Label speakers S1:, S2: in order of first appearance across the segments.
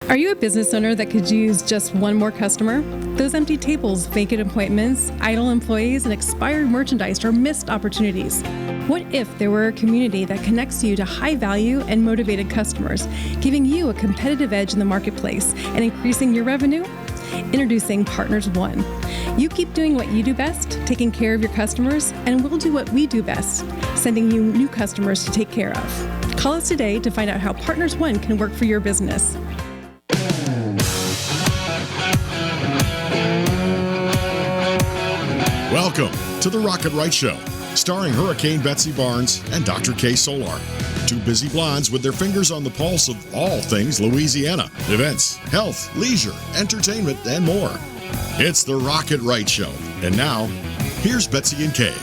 S1: Are you a business owner that could use just one more customer? Those empty tables, vacant appointments, idle employees, and expired merchandise are missed opportunities. What if there were a community that connects you to high-value and motivated customers, giving you a competitive edge in the marketplace and increasing your revenue? Introducing Partners One. You keep doing what you do best, taking care of your customers, and we'll do what we do best, sending you new customers to take care of. Call us today to find out how Partners One can work for your business.
S2: Welcome to the Rocket Right Show, starring Hurricane Betsy Barnes and Dr. K. Solar. Two busy blondes with their fingers on the pulse of all things Louisiana. Events, health, leisure, entertainment, and more. It's the Rocket Right Show. And now, here's Betsy and Kay.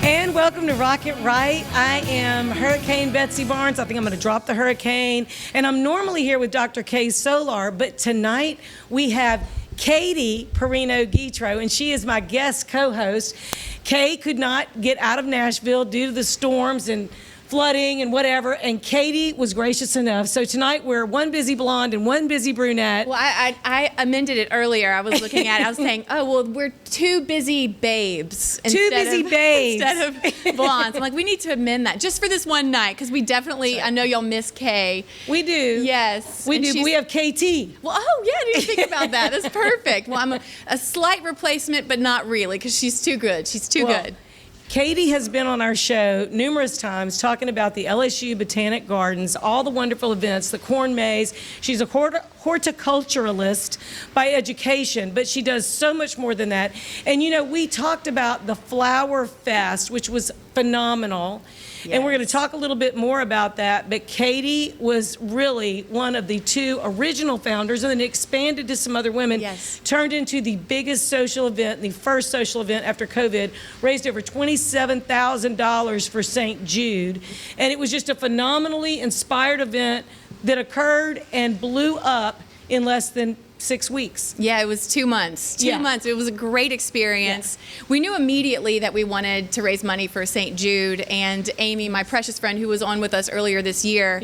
S3: And welcome to Rocket Right. I am Hurricane Betsy Barnes. I think I'm going to drop the hurricane. And I'm normally here with Dr. Kay Solar, but tonight we have Katie Parrino-Guitreau, and she is my guest co-host. Kay could not get out of Nashville due to the storms and flooding and whatever, and Katie was gracious enough. So tonight we're one busy blonde and one busy brunette.
S4: Well, I amended it earlier. I was looking at it. I was saying, oh, well, we're two busy babes. Instead of blondes. I'm like, we need to amend that just for this one night, because we definitely, I know y'all miss Kay.
S3: We do.
S4: Yes.
S3: We do. We have KT.
S4: Well, oh, yeah, I didn't think about that. That's perfect. Well, I'm a slight replacement, but not really, because she's too good. She's too good.
S3: Katie has been on our show numerous times talking about the LSU Botanic Gardens, all the wonderful events, the corn maze. She's a horticulturalist by education, but she does so much more than that. And, you know, we talked about the Flower Fest, which was phenomenal. Yes. And we're going to talk a little bit more about that. But Katie was really one of the two original founders, and then expanded to some other women.
S4: Yes.
S3: Turned into the biggest social event, the first social event after COVID, raised over $27,000 for St. Jude. And it was just a phenomenally inspired event that occurred and blew up in less than 6 weeks.
S4: Yeah, it was 2 months. 2 months. It was a great experience. Yeah. We knew immediately that we wanted to raise money for St. Jude, and Amy, my precious friend who was on with us earlier this year,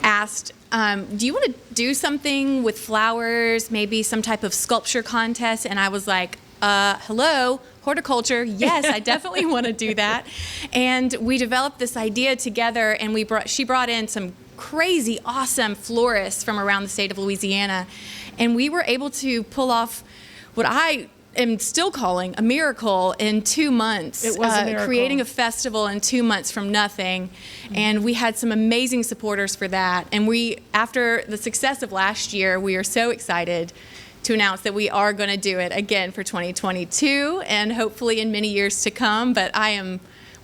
S4: asked, do you want to do something with flowers, maybe some type of sculpture contest? And I was like, hello, horticulture. Yes, I definitely want to do that. And we developed this idea together, and she brought in some crazy, awesome florists from around the state of Louisiana. And we were able to pull off what I am still calling a miracle in 2 months.
S3: It was a miracle.
S4: Creating a festival in 2 months from nothing. And we had some amazing supporters for that. And after the success of last year, we are so excited to announce that we are going to do it again for 2022 and hopefully in many years to come. But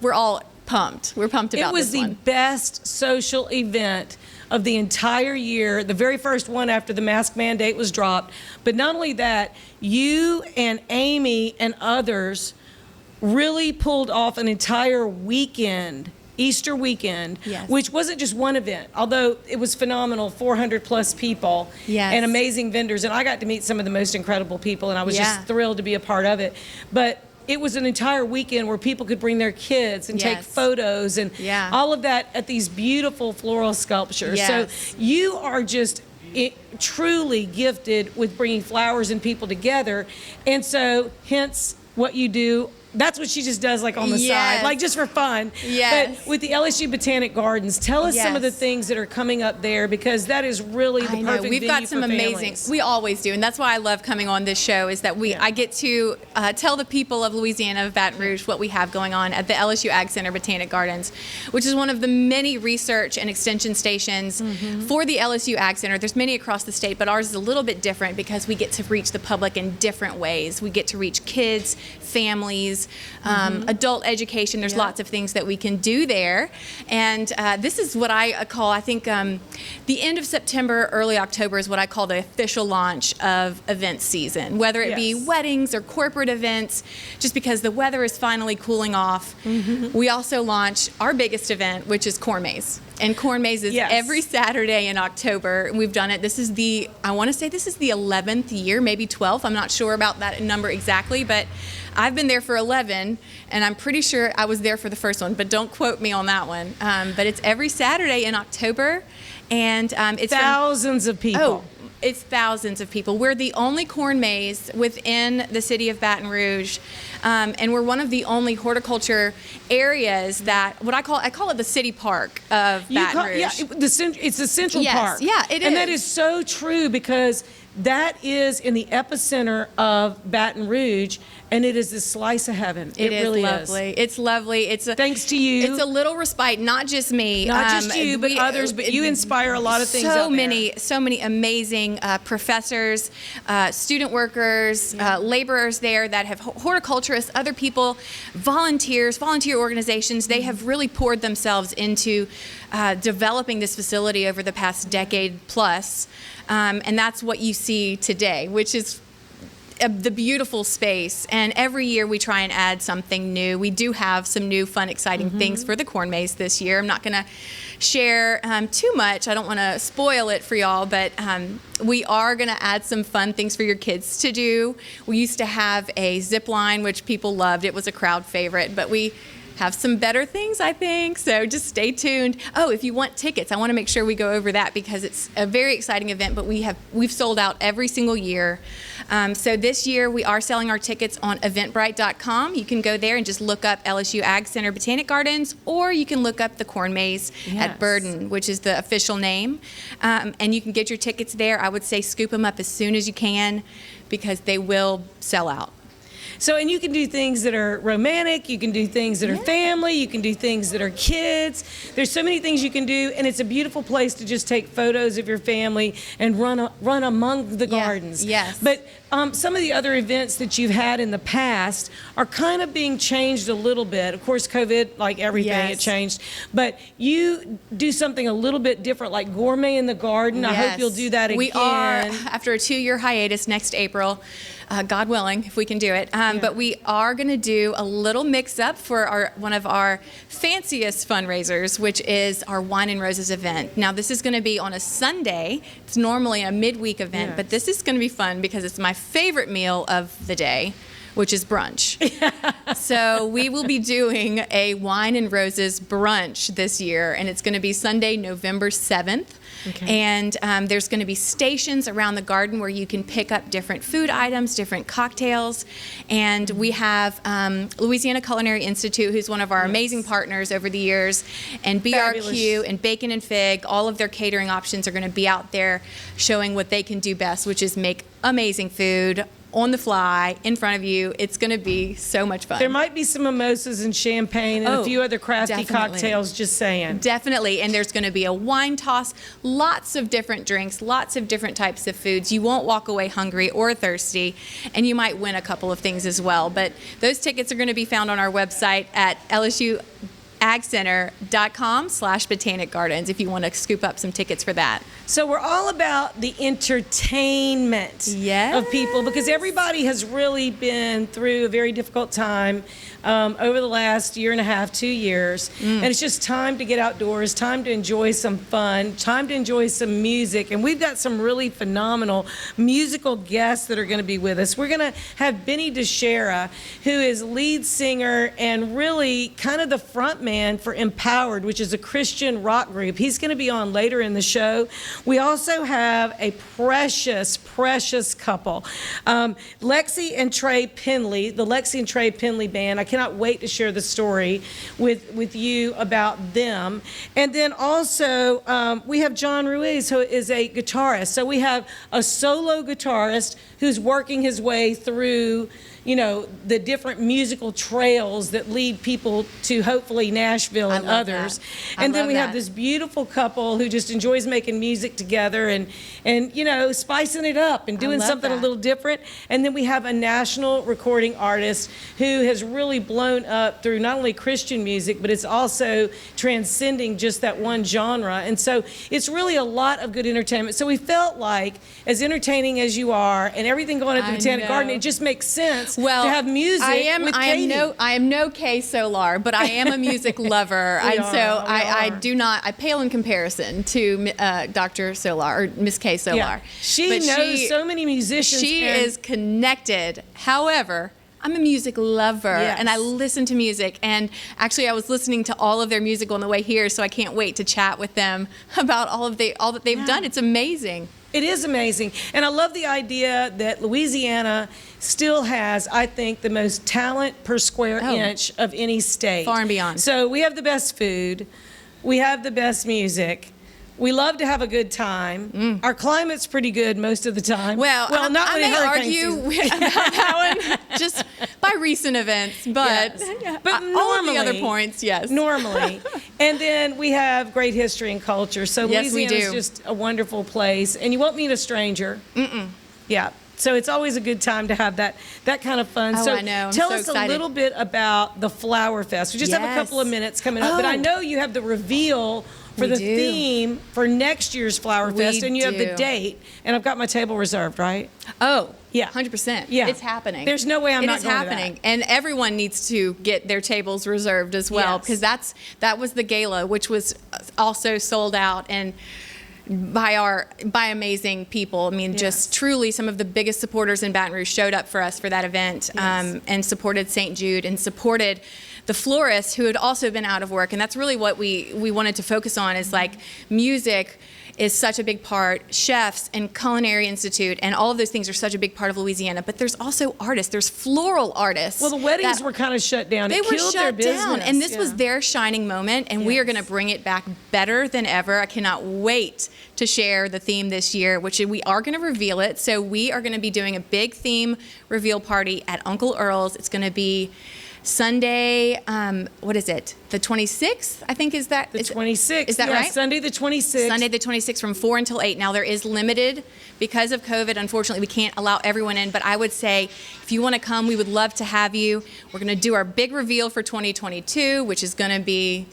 S4: we're all pumped. We're pumped about this one.
S3: It was the best social event of the entire year, the very first one after the mask mandate was dropped. But not only that, you and Amy and others really pulled off an entire weekend, Easter weekend, which wasn't just one event, although it was phenomenal, 400 plus people and amazing vendors. And I got to meet some of the most incredible people, and I was just thrilled to be a part of it. But it was an entire weekend where people could bring their kids and take photos and all of that at these beautiful floral sculptures. So you are just truly gifted with bringing flowers and people together. And so hence what you do. That's what she just does, like on the side, like just for fun. But with the LSU Botanic Gardens, tell us some of the things that are coming up there, because that is really the perfect
S4: We've got some amazing. We always do, and that's why I love coming on this show. Is that I get to tell the people of Louisiana, of Baton Rouge, what we have going on at the LSU AgCenter Botanic Gardens, which is one of the many research and extension stations for the LSU AgCenter. There's many across the state, but ours is a little bit different because we get to reach the public in different ways. We get to reach kids, families, adult education. There's lots of things that we can do there. And this is what I call, I think, the end of September, early October is what I call the official launch of event season, whether it be weddings or corporate events, just because the weather is finally cooling off. We also launch our biggest event, which is Corn Maze. And corn maze is every Saturday in October. We've done it. I want to say this is the 11th year, maybe 12th. I'm not sure about that number exactly, but I've been there for 11, and I'm pretty sure I was there for the first one, but don't quote me on that one. But it's every Saturday in October, and it's
S3: thousands of people.
S4: Oh, it's thousands of people. We're the only corn maze within the city of Baton Rouge, and we're one of the only horticulture areas that I call it the city park of Baton Rouge.
S3: Yeah, it's the central park.
S4: Yeah, it is.
S3: And that is so true, because that is in the epicenter of Baton Rouge, and it is this slice of heaven. It really
S4: lovely. It's lovely.
S3: Thanks to you.
S4: It's a little respite, not just me.
S3: Not just you, but others. But you inspire a lot of things out there.
S4: So many amazing professors, student workers, laborers there that have horticulturists, other people, volunteer organizations. They have really poured themselves into developing this facility over the past decade plus. And that's what you see today, which is the beautiful space. And every year we try and add something new. We do have some new, fun, exciting things for the corn maze this year. I'm not going to share too much. I don't want to spoil it for y'all, but we are going to add some fun things for your kids to do. We used to have a zip line, which people loved. It was a crowd favorite, but we have some better things, I think, so just stay tuned. Oh, if you want tickets, I want to make sure we go over that, because it's a very exciting event, but we've sold out every single year. So this year we are selling our tickets on eventbrite.com. You can go there and just look up LSU AgCenter Botanic Gardens, or you can look up the Corn Maze at Burden, which is the official name, and you can get your tickets there. I would say scoop them up as soon as you can, because they will sell out.
S3: So, and you can do things that are romantic, you can do things that are family, you can do things that are kids. There's so many things you can do, and it's a beautiful place to just take photos of your family and run among the gardens.
S4: Yes.
S3: But some of the other events that you've had in the past are kind of being changed a little bit. Of course, COVID, like everything, it changed. But you do something a little bit different, like Gourmet in the Garden. I hope you'll do that again.
S4: We are, after a 2-year hiatus next April, God willing, if we can do it. But we are going to do a little mix-up for one of our fanciest fundraisers, which is our Wine and Roses event. Now, this is going to be on a Sunday. It's normally a midweek event, but this is going to be fun because it's my favorite meal of the day, which is brunch. So we will be doing a Wine and Roses brunch this year, and it's going to be Sunday, November 7th. And there's going to be stations around the garden where you can pick up different food items, different cocktails. And we have Louisiana Culinary Institute, who's one of our amazing partners over the years, and BRQ and Bacon and Fig. All of their catering options are going to be out there showing what they can do best, which is make amazing food on the fly, in front of you. It's going to be so much fun.
S3: There might be some mimosas and champagne and a few other crafty cocktails, just saying.
S4: Definitely, and there's going to be a wine toss, lots of different drinks, lots of different types of foods. You won't walk away hungry or thirsty, and you might win a couple of things as well. But those tickets are going to be found on our website at LSUAgCenter.com/Botanic Gardens if you want to scoop up some tickets for that.
S3: So we're all about the entertainment of people, because everybody has really been through a very difficult time over the last 1.5 to 2 years. And it's just time to get outdoors, time to enjoy some fun, time to enjoy some music. And we've got some really phenomenal musical guests that are going to be with us. We're going to have Benny DiChiara, who is lead singer and really kind of the front man for Empowered, which is a Christian rock group. He's going to be on later in the show. We also have a precious couple, Lexi and Trey Pendley, the Lexi and Trey Pendley band. I cannot wait to share the story with you about them. And then also we have John Ruiz, who is a guitarist. So we have a solo guitarist who's working his way through, you know, the different musical trails that lead people to hopefully Nashville and others. And then we have this beautiful couple who just enjoys making music together and you know, spicing it up and doing something a little different. And then we have a national recording artist who has really blown up through not only Christian music, but it's also transcending just that one genre. And so it's really a lot of good entertainment. So we felt like, as entertaining as you are and everything going at the Botanic Garden, it just makes sense chance to
S4: Well,
S3: have music with Katie.
S4: I am no Kay Solar, but I am a music lover, I pale in comparison to Dr. Solar or Miss Kay Solar.
S3: Yeah. She knows so many musicians.
S4: She is connected. However, I'm a music lover, and I listen to music. And actually, I was listening to all of their music on the way here, so I can't wait to chat with them about all that they've done. It's amazing.
S3: It is amazing. And I love the idea that Louisiana still has, I think, the most talent per square inch of any state.
S4: Far and beyond.
S3: So we have the best food. We have the best music. We love to have a good time. Our climate's pretty good most of the time.
S4: Well,
S3: not
S4: I
S3: when
S4: may
S3: hurricane
S4: argue about that one just by recent events, but
S3: normally,
S4: all of the other points, yes.
S3: Normally. And then we have great history and culture. So
S4: Yes, we
S3: Louisiana's
S4: do.
S3: just a wonderful place. And you won't meet a stranger. Yeah. So it's always a good time to have that kind of fun.
S4: Oh,
S3: so
S4: I know. I'm
S3: tell
S4: so
S3: us
S4: excited.
S3: a little bit about the Flower Fest. We just have a couple of minutes coming up, but I know you have the reveal for the theme for next year's Flower Fest, and you have the date. And I've got my table reserved, right?
S4: Oh,
S3: yeah,
S4: 100%.
S3: Yeah,
S4: it's happening.
S3: There's no way I'm not
S4: It is
S3: going
S4: happening,
S3: to that.
S4: and everyone needs to get their tables reserved as well, because that was the gala, which was also sold out and by amazing people. I mean, just truly some of the biggest supporters in Baton Rouge showed up for us for that event, and supported St. Jude and supported the florists who had also been out of work. And that's really what we wanted to focus on, is like music is such a big part, chefs and Culinary Institute and all of those things are such a big part of Louisiana, but there's also artists, there's floral artists.
S3: Well, the weddings were kind of shut down.
S4: They
S3: It
S4: were
S3: killed their
S4: shut
S3: business.
S4: down, and this was their shining moment, and we are going to bring it back better than ever. I cannot wait to share the theme this year, which we are going to reveal it. So we are going to be doing a big theme reveal party at Uncle Earl's. It's going to be Sunday, what is it? The 26th, I think, is that?
S3: The 26th.
S4: Is that right?
S3: Sunday the 26th.
S4: Sunday the 26th from 4 until 8. Now, there is limited, because of COVID, unfortunately, we can't allow everyone in, but I would say if you want to come, we would love to have you. We're going to do our big reveal for 2022, which is going to be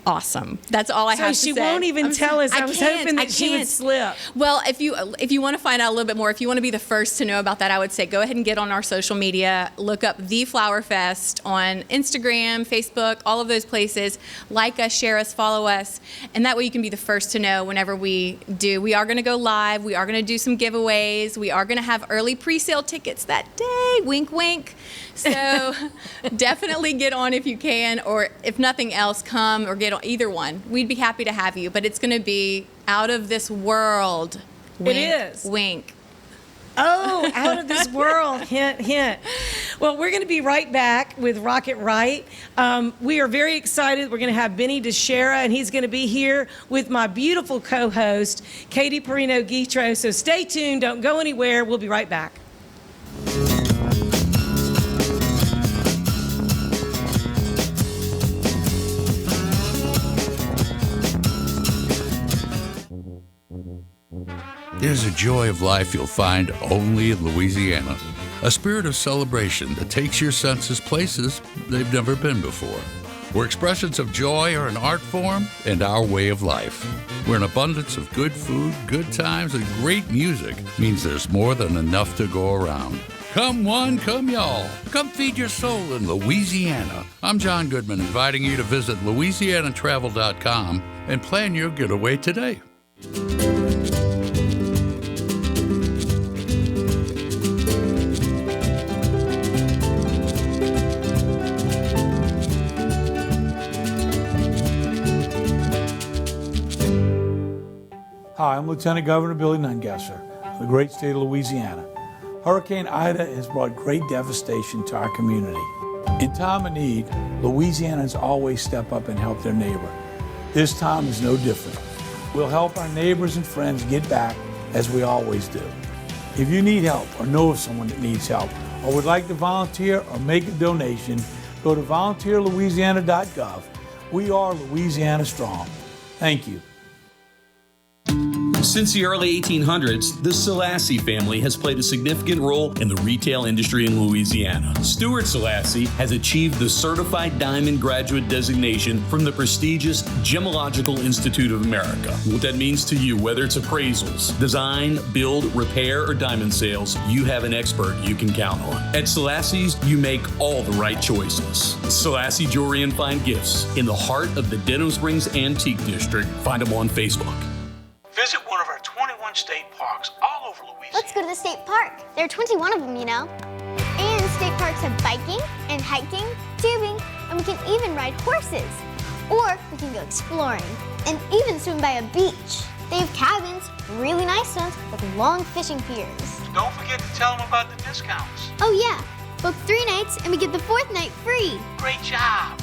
S4: awesome. That's all I have to say.
S3: So she won't even tell us. I was hoping that she would
S4: can't.
S3: slip.
S4: Well, if you want to find out a little bit more, if you want to be the first to know about that, I would say go ahead and get on our social media. Look up The Flower Fest on Instagram, Facebook, all of those places. Like us, share us, follow us, and that way you can be the first to know whenever we do. We are going to go live. We are going to do some giveaways. We are going to have early pre-sale tickets that day. Wink, wink. So definitely get on if you can, or if nothing else, come or get on either one. We'd be happy to have you, but it's going to be out of this world. Wink,
S3: It is.
S4: Wink.
S3: Oh, out of this world. Hint, hint. Well, we're going to be right back with Rocket Right. We are very excited. We're going to have Benny DiChiara, and he's going to be here with my beautiful co-host, Katie Parrino-Guitreau. So stay tuned. Don't go anywhere. We'll be right back.
S5: There's a joy of life you'll find only in Louisiana. A spirit of celebration that takes your senses places they've never been before. Where expressions of joy are an art form and our way of life. Where an abundance of good food, good times, and great music means there's more than enough to go around. Come one, come y'all. Come feed your soul in Louisiana. I'm John Goodman, inviting you to visit louisianatravel.com and plan your getaway today.
S6: Hi, I'm Lieutenant Governor Billy Nungesser of the great state of Louisiana. Hurricane Ida has brought great devastation to our community. In time of need, Louisianans always step up and help their neighbor. This time is no different. We'll help our neighbors and friends get back as we always do. If you need help or know of someone that needs help or would like to volunteer or make a donation, go to volunteerlouisiana.gov. We are Louisiana Strong. Thank you.
S7: Since the early 1800s, the Selassie family has played a significant role in the retail industry in Louisiana. Stuart Selassie has achieved the Certified Diamond Graduate designation from the prestigious Gemological Institute of America. What that means to you, whether it's appraisals, design, build, repair, or diamond sales, you have an expert you can count on. At Selassie's, you make all the right choices. Selassie Jewelry and Fine Gifts in the heart of the Denham Springs Antique District. Find them on Facebook.
S8: Visit one of our 21 state parks all over Louisiana.
S9: Let's go to the state park. There are 21 of them, you know. And state parks have biking and hiking, tubing, and we can even ride horses. Or we can go exploring and even swim by a beach. They have cabins, really nice ones, with long fishing piers.
S8: Don't forget to tell them about the discounts.
S9: Oh yeah, book 3 nights and we get the 4th night free.
S8: Great job.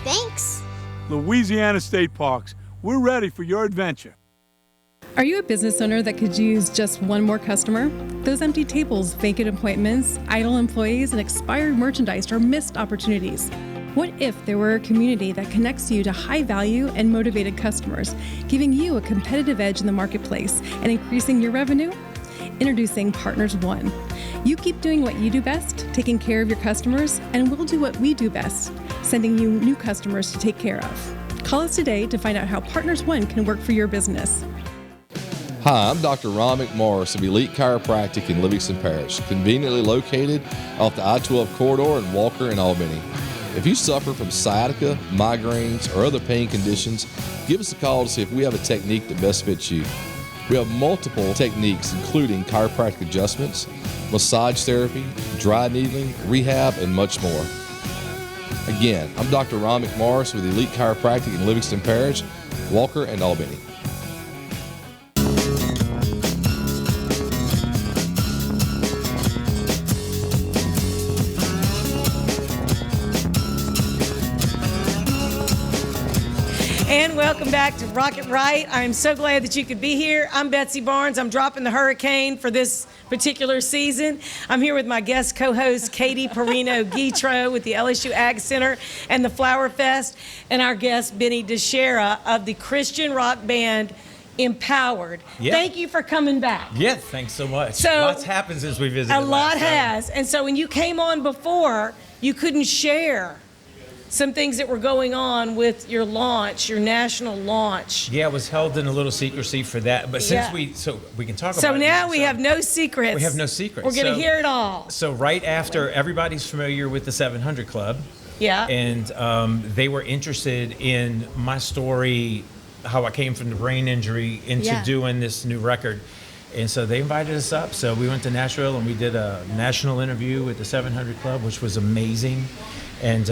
S9: Thanks.
S6: Louisiana State Parks, we're ready for your adventure.
S1: Are you a business owner that could use just one more customer? Those empty tables, vacant appointments, idle employees, and expired merchandise are missed opportunities. What if there were a community that connects you to high-value and motivated customers, giving you a competitive edge in the marketplace and increasing your revenue? Introducing Partners One. You keep doing what you do best, taking care of your customers, and we'll do what we do best, sending you new customers to take care of. Call us today to find out how Partners One can work for your business.
S10: Hi, I'm Dr. Ron McMorris of Elite Chiropractic in Livingston Parish, conveniently located off the I-12 corridor in Walker and Albany. If you suffer from sciatica, migraines, or other pain conditions, give us a call to see if we have a technique that best fits you. We have multiple techniques, including chiropractic adjustments, massage therapy, dry needling, rehab, and much more. Again, I'm Dr. Ron McMorris with Elite Chiropractic in Livingston Parish, Walker, and Albany.
S3: And welcome back to Rocket Right. I'm so glad that you could be here. I'm Betsy Barnes. I'm dropping the hurricane for this particular season. I'm here with my guest co-host, Katie Parrino-Guitreau with the LSU AgCenter and the Flower Fest, and our guest, Benny DiChiara of the Christian rock band Empowered.
S11: Yeah.
S3: Thank you for coming back.
S11: Yeah, thanks so much.
S3: So,
S11: lots happened since we visited.
S3: A lot has. And so when you came on before, you couldn't share some things that were going on with your launch, your national launch.
S11: Yeah, it was held in a little secrecy for that. But since we can talk about it.
S3: So now we have no secrets.
S11: We have no secrets.
S3: We're going to hear it all.
S11: So right after, everybody's familiar with the 700 Club.
S3: Yeah.
S11: And they were interested in my story, how I came from the brain injury into doing this new record. And so they invited us up. So we went to Nashville and we did a national interview with the 700 Club, which was amazing. And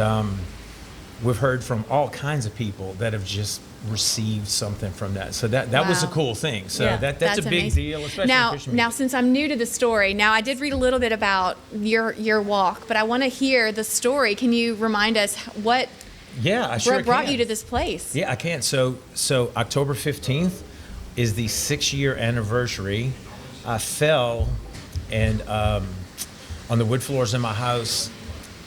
S11: we've heard from all kinds of people that have just received something from that. So that was a cool thing. So that's a big deal, especially in Christian music.
S4: Now, since I'm new to the story, now I did read a little bit about your walk, but I want to hear the story. Can you remind us what brought you to this place?
S11: Yeah, I can. So October 15th is the 6-year anniversary. I fell and on the wood floors in my house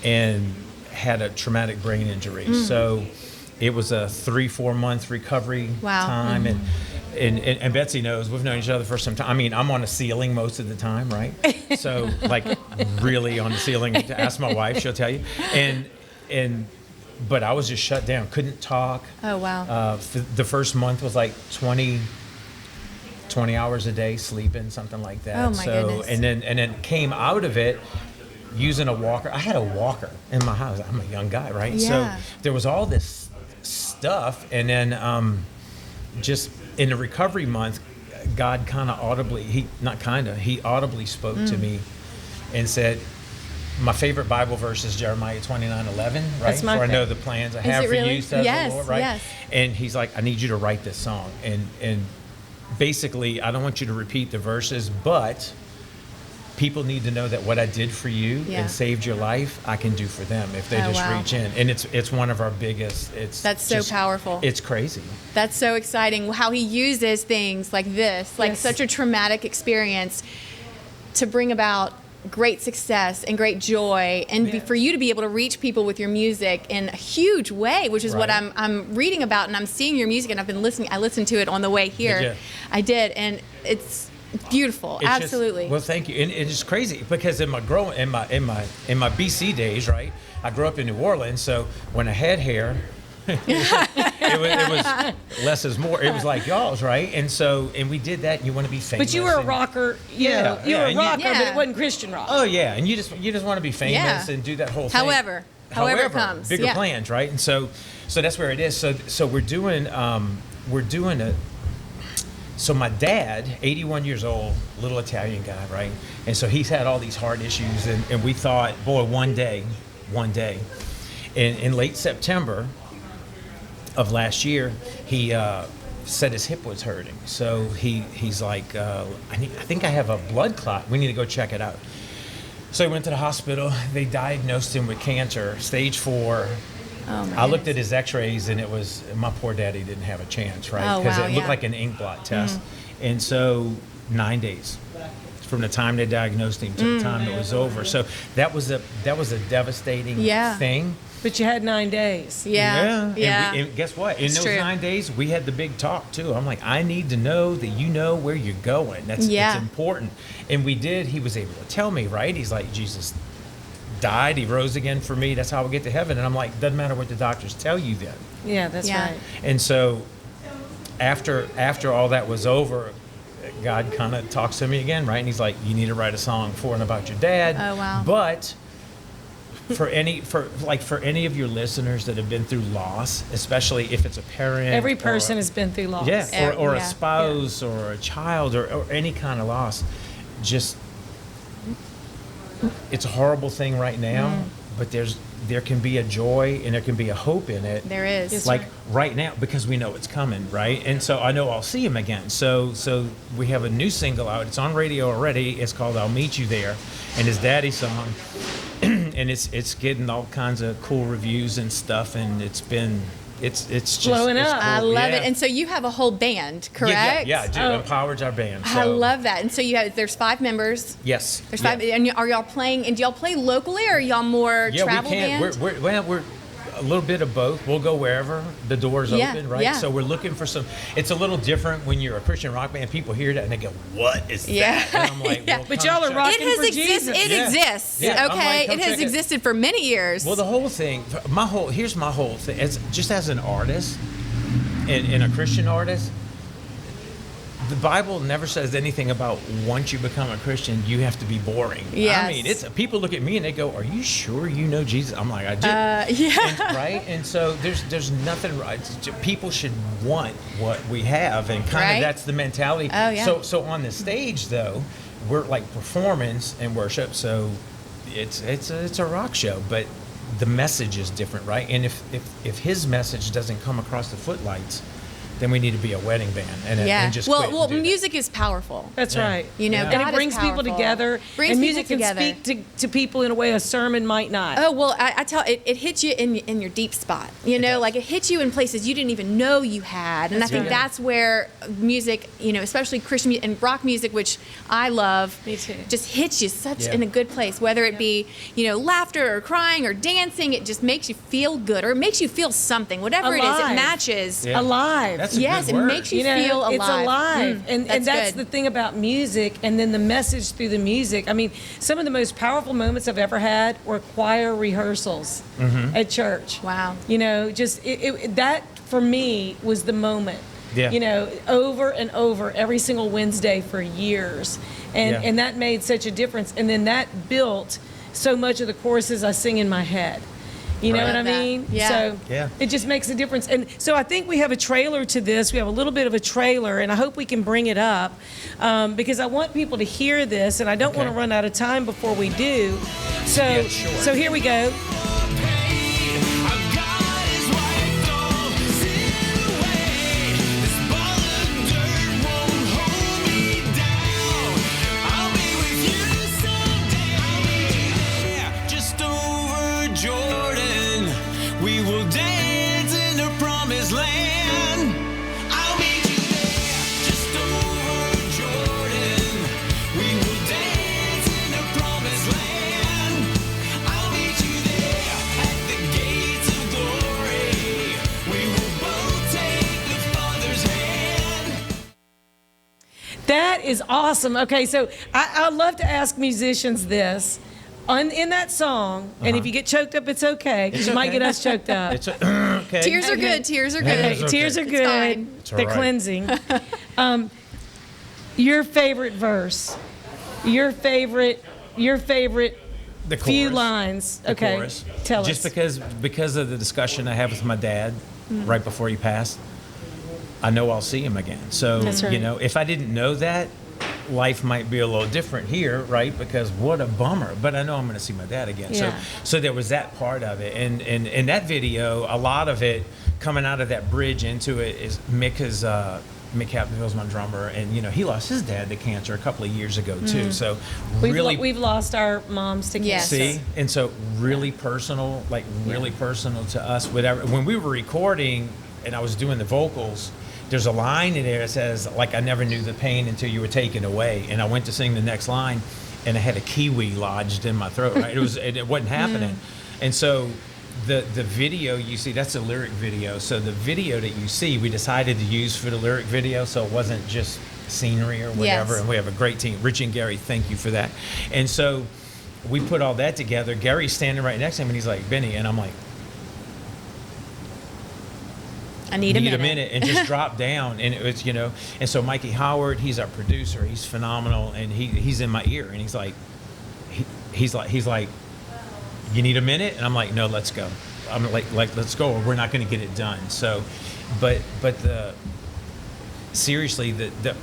S11: and had a traumatic brain injury. So it was a 3-4 month recovery time. And Betsy knows, we've known each other for some time. I mean, I'm on a ceiling most of the time, right? So like really on the ceiling. Ask my wife, she'll tell you. But I was just shut down, couldn't talk.
S4: Oh, wow.
S11: The first month was like 20 hours a day sleeping, something like that.
S4: Oh my goodness.
S11: And then came out of it using a walker. I had a walker in my house. I'm a young guy, right?
S4: Yeah.
S11: So there was all this stuff. And then just in the recovery month, God he audibly spoke to me and said, my favorite Bible verse is Jeremiah 29:11, right?
S3: That's my
S11: For I know the plans I have for you, says the Lord, right?
S4: Yes.
S11: And he's like, I need you to write this song. And basically, I don't want you to repeat the verses, but people need to know that what I did for you and saved your life, I can do for them if they reach in. And it's one of our biggest.
S4: That's so powerful.
S11: It's crazy.
S4: That's so exciting how he uses things like this, like such a traumatic experience, to bring about great success and great joy, and for you to be able to reach people with your music in a huge way, which is what I'm reading about, and I'm seeing your music, and I've been listening. I listened to it on the way here.
S11: Did you?
S4: I did, and it's beautiful.
S11: It's
S4: absolutely.
S11: Well, thank you. And it's crazy because in my BC days, right? I grew up in New Orleans, so when I had hair, it was less is more. It was like y'all's, right? And we did that. And you want to be famous.
S3: But you were a rocker. You were a rocker, but it wasn't Christian rock.
S11: Oh yeah, and you just want to be famous and do that whole thing.
S4: However it comes,
S11: bigger plans, right? And so that's where it is. So we're doing a. So my dad, 81 years old, little Italian guy, right? And so he's had all these heart issues, and we thought, boy, one day, in late September of last year, he said his hip was hurting. So he's like, I think I have a blood clot. We need to go check it out. So he went to the hospital. They diagnosed him with cancer, stage 4. I looked at his x-rays, and it was, my poor daddy didn't have a chance, right? Because it looked like an ink blot test. And so 9 days from the time they diagnosed him to the time it was over. So that was a devastating thing.
S3: But you had 9 days.
S4: Yeah.
S11: And guess what? In those 9 days, we had the big talk too. I'm like, I need to know that you know where you're going. It's important. And we did. He was able to tell me, right? He's like, Jesus died, he rose again for me, that's how I get to heaven. And I'm like, doesn't matter what the doctors tell you then.
S3: Yeah, that's right.
S11: And so after all that was over, God kind of talks to me again, right? And he's like, you need to write a song for and about your dad.
S4: Oh wow.
S11: But for any of your listeners that have been through loss, especially if it's a parent,
S3: every person has been through loss.
S11: Or a spouse or a child or any kind of loss, just it's a horrible thing right now, but there can be a joy and there can be a hope in it.
S4: There is.
S3: Yes,
S11: like right now, because we know it's coming, right? And so I know I'll see him again. So we have a new single out. It's on radio already. It's called I'll Meet You There, and his daddy song. And it's getting all kinds of cool reviews and stuff, and it's just
S3: blowing up.
S11: Cool.
S4: I love it. And so you have a whole band, correct?
S11: Yeah, Empowered's our band. So.
S4: I love that. And so there's 5 members.
S11: Yes.
S4: There's 5. And are y'all playing? And do y'all play locally, or are y'all more travel band?
S11: We're a little bit of both. We'll go wherever the door's open, right?
S4: Yeah.
S11: So we're looking for some. It's a little different when you're a Christian rock band. People hear that and they go, "What is that?" And I'm like, well,
S3: but y'all are rocking for Jesus.
S4: It exists.
S11: Yeah.
S4: Okay,
S11: Like,
S4: it has existed for many years.
S11: Well, the whole thing. Here's my whole thing. As an artist, and a Christian artist. The Bible never says anything about once you become a Christian, you have to be boring.
S4: Yes.
S11: I mean, people look at me and they go, "Are you sure you know Jesus?" I'm like, "I do." Right? And so there's nothing right. People should want what we have, and kind of that's the mentality.
S4: Oh, yeah.
S11: So on the stage though, we're like performance and worship. So it's a rock show, but the message is different, right? And if his message doesn't come across the footlights, then we need to be a wedding band and just quit and do
S4: music is powerful.
S3: That's right.
S4: You know,
S3: and it brings people together. And music can speak to people in a way a sermon might not.
S4: Oh, well, I tell it hits you in your deep spot. You know, like it hits you in places you didn't even know you had. And I think that's where music, you know, especially Christian and rock music, which I love,
S3: me too,
S4: just hits you in a good place. Whether it be, you know, laughter or crying or dancing, it just makes you feel good, or it makes you feel something. Whatever it is, it matches.
S3: Alive.
S11: That's a good word.
S4: It makes you feel alive.
S3: It's alive. And that's the thing about music, and then the message through the music. I mean, some of the most powerful moments I've ever had were choir rehearsals at church.
S4: Wow.
S3: You know, just that for me was the moment.
S11: Yeah.
S3: You know, over and over every single Wednesday for years. And that made such a difference. And then that built so much of the choruses I sing in my head. You know what I mean?
S4: Yeah.
S3: So it just makes a difference. And so I think we have a trailer to this. We have a little bit of a trailer, and I hope we can bring it up because I want people to hear this, and I don't want to run out of time before we do. So, so here we go. That is awesome. Okay, so I'd love to ask musicians this. In that song, and if you get choked up, it's okay, because you might get us choked up.
S11: It's okay.
S4: Tears are good. Tears are good.
S3: Okay, tears are good. They're cleansing. Your favorite verse. Your favorite
S11: The
S3: few
S11: chorus.
S3: lines.
S11: The
S3: Okay,
S11: chorus.
S3: tell
S11: Just
S3: us.
S11: because of the discussion I had with my dad right before he passed, I know I'll see him again. So,
S3: That's right.
S11: if I didn't know that, life might be a little different here, right? Because what a bummer. But I know I'm going to see my dad again.
S3: Yeah.
S11: So there was that part of it. And in that video, a lot of it coming out of that bridge into it is Mick Capdenville's my drummer, and he lost his dad to cancer a couple of years ago too. So
S3: We've lost our moms to cancer.
S4: Yes.
S11: see, and so really personal, personal to us. Whatever. When we were recording, and I was doing the vocals, there's a line in there that says, I never knew the pain until you were taken away. And I went to sing the next line, and I had a kiwi lodged in my throat. Right? It wasn't happening, and so. The video you see, that's a lyric video. So the video that you see, we decided to use for the lyric video, so it wasn't just scenery or whatever.
S4: Yes.
S11: And we have a great team. Richie and Gary, thank you for that. And so we put all that together. Gary's standing right next to him, and he's like, Benny. And I'm like,
S4: I need a minute.
S11: And just drop down. And it was, and so Mikey Howard, he's our producer. He's phenomenal. And he's in my ear. And he's like, he's like, you need a minute? And I'm like, no, let's go. I'm like let's go, or we're not going to get it done. So, but seriously,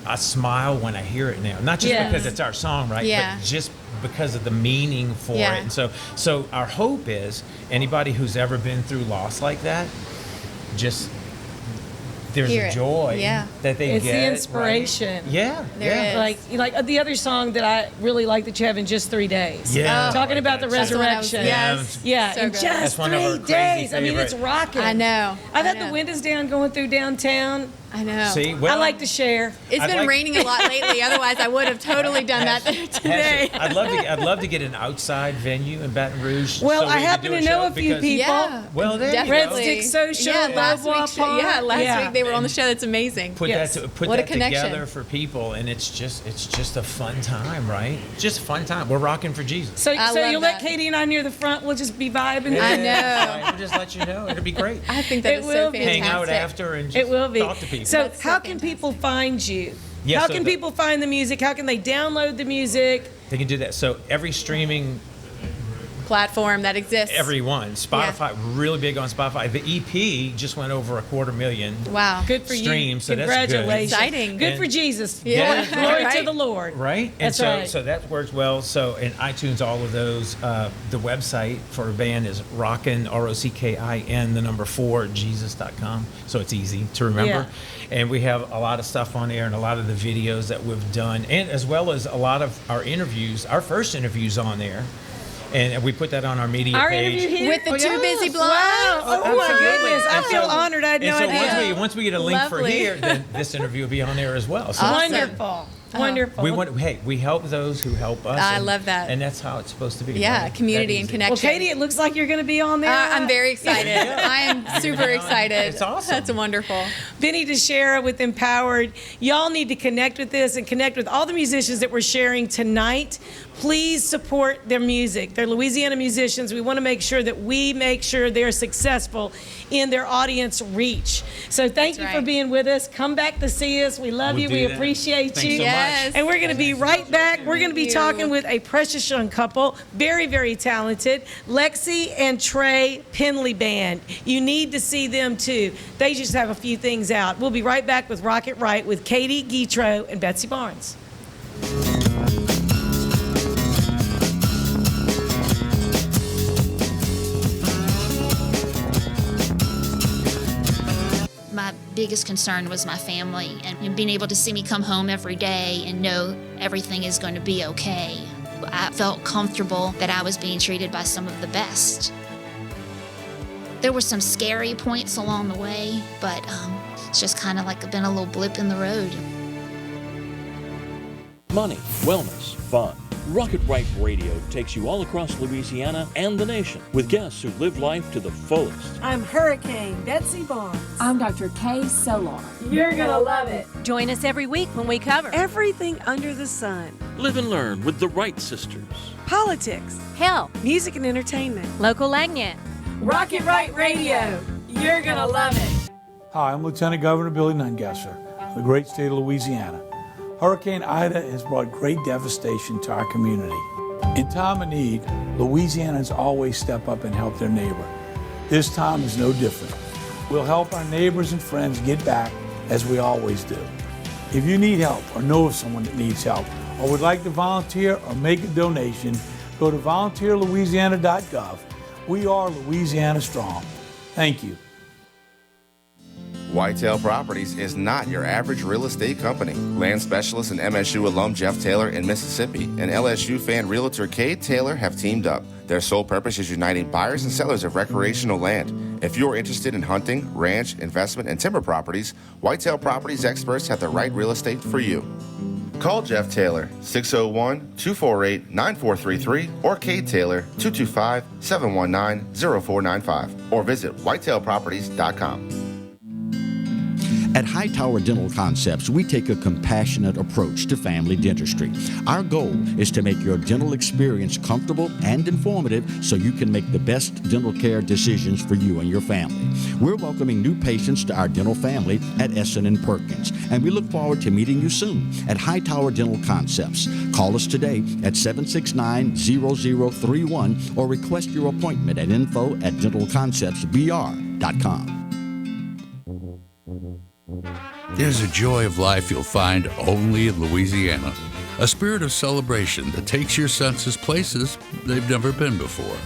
S11: I smile when I hear it now. Not just because it's our song, right?
S4: Yeah.
S11: But just because of the meaning for it. And so our hope is anybody who's ever been through loss like that, just there's
S4: Hear
S11: a
S4: it.
S11: joy
S4: Yeah.
S11: that they
S3: It's
S11: get.
S3: the inspiration.
S11: Right? Yeah.
S4: There
S11: yeah.
S4: is.
S3: Like the other song that I really like that you have in Just 3 Days.
S11: Yeah.
S3: Talking about the
S11: That's
S4: the one I was-
S3: resurrection.
S4: yes.
S3: Yeah,
S4: So
S3: in
S4: good.
S3: just
S11: That's one of our
S3: 3
S11: crazy
S3: days. I mean, it's
S11: favorite.
S3: rocking.
S4: I know.
S3: I've had
S4: I know.
S3: the windows down going through downtown.
S4: I know.
S11: See,
S3: I like to share.
S4: It's
S11: I'd
S4: been
S11: like-
S4: raining a lot lately. Otherwise, I would have totally done that today.
S11: I'd love to get an outside venue in Baton Rouge.
S3: Well,
S11: so we
S3: I
S11: could
S3: happen
S11: do
S3: to know
S11: show
S3: a few
S11: because-
S3: people.
S4: Yeah.
S11: Well, there
S4: Definitely.
S11: you go.
S3: Red Stick Social,
S4: Yeah, last
S3: Love
S4: week.
S3: Walk Park.
S4: Last week they were on the show. That's amazing.
S11: Put
S3: Yes.
S11: that
S4: What a
S11: that
S4: connection.
S11: together for people, and it's just a fun time, right? Just a fun time. We're rocking for Jesus.
S3: So
S4: I love
S3: you'll let
S4: that.
S3: Katie and I near the front. We'll just be vibing.
S4: I know.
S11: Right, we'll just let you know. It'll be great.
S4: I think that
S3: It
S4: is
S3: will
S4: so
S3: be.
S4: fantastic.
S11: Hang out after and just
S3: It will be.
S11: talk to people.
S3: So,
S4: That's so
S3: how can people find you?
S11: Yeah,
S3: How
S11: so
S3: can
S11: the-
S3: people find the music? How can they download the music?
S11: They can do that. So every streaming,
S4: Platform that exists.
S11: everyone, Spotify, really big on Spotify. The EP just went over 250,000.
S4: Wow.
S3: Good for
S11: Streams,
S3: you.
S11: so that's good.
S3: Congratulations.
S4: Exciting.
S3: Good
S11: And-
S3: for Jesus.
S4: Yeah.
S3: Glory to
S4: Right.
S3: the Lord.
S11: Right? And
S3: That's
S11: so,
S3: right.
S11: so that works well. So in iTunes, all of those, the website for a band is rockin, ROCKIN, the number 4, Jesus.com. So it's easy to remember. And we have a lot of stuff on there and a lot of the videos that we've done, and as well as a lot of our interviews, our first interviews on there. And we put that on our media
S3: Our
S11: page.
S3: interview here?
S4: With the Too Busy Blondes.
S3: Wow. Oh, my
S11: Absolutely.
S3: goodness. I
S11: And
S3: feel
S11: so-
S3: honored. I had no
S11: and so
S3: idea.
S11: once we get a link for
S4: Lovely.
S11: here, then this interview will be on there as well. So
S4: Awesome.
S3: Wonderful. Wonderful.
S11: we help those who help us.
S4: I
S11: and-
S4: love that.
S11: And that's how it's supposed to be.
S4: Yeah,
S11: right?
S4: community
S11: That
S4: and
S11: easy.
S4: connection.
S3: Well, Katie, it looks like you're going to be on there.
S4: I'm very excited. I am super excited.
S11: It's awesome.
S4: That's wonderful.
S3: Benny DiChiara with Empowered. Y'all need to connect with this and connect with all the musicians that we're sharing tonight. Please support their music. They're Louisiana musicians. We want to make sure that we make sure they're successful in their audience reach. So thank you for
S4: right.
S3: being with us. Come back to see us. We love
S11: We'll
S3: you.
S11: do
S3: We
S11: that.
S3: appreciate
S11: Thanks
S3: you.
S11: so much.
S4: Yes.
S3: And we're going to be right back. We're going to be
S4: Thank
S3: talking
S4: you.
S3: with a precious young couple, very, very talented, Lexi and Trey Pendley Band. You need to see them too. They just have a few things out. We'll be right back with Rock It Right with Katie Guitreau and Betsy Barnes.
S12: My biggest concern was my family and being able to see me come home every day and know everything is going to be okay. I felt comfortable that I was being treated by some of the best. There were some scary points along the way, but it's just kind of like been a little blip in the road.
S13: money, wellness, fun. Rocket Right Radio takes you all across Louisiana and the nation with guests who live life to the fullest.
S3: I'm Hurricane Betsy Barnes.
S14: I'm Dr. Kay Solar.
S3: You're going to love it.
S14: Join us every week when we cover
S3: Everything under the sun.
S13: Live and learn with the Wright sisters.
S3: Politics.
S14: health,
S3: Music and entertainment.
S14: local language.
S3: Rocket Right Radio. You're going to love it.
S6: Hi, I'm Lieutenant Governor Billy Nungesser of the great state of Louisiana. Hurricane Ida has brought great devastation to our community. In time of need, Louisianans always step up and help their neighbor. This time is no different. We'll help our neighbors and friends get back as we always do. If you need help or know of someone that needs help or would like to volunteer or make a donation, go to volunteerlouisiana.gov. We are Louisiana Strong. Thank you.
S15: Whitetail Properties is not your average real estate company. Land specialist and MSU alum Jeff Taylor in Mississippi and LSU fan realtor Cade Taylor have teamed up. Their sole purpose is uniting buyers and sellers of recreational land. If you're interested in hunting, ranch, investment, and timber properties, Whitetail Properties experts have the right real estate for you. Call Jeff Taylor, 601-248-9433, or Cade Taylor, 225-719-0495, or visit whitetailproperties.com.
S16: At Hightower Dental Concepts, we take a compassionate approach to family dentistry. Our goal is to make your dental experience comfortable and informative so you can make the best dental care decisions for you and your family. We're welcoming new patients to our dental family at Essen & Perkins, and we look forward to meeting you soon at Hightower Dental Concepts. Call us today at 769-0031 or request your appointment at info@dentalconceptsbr.com.
S5: There's a joy of life you'll find only in Louisiana. A spirit of celebration that takes your senses places they've never been before.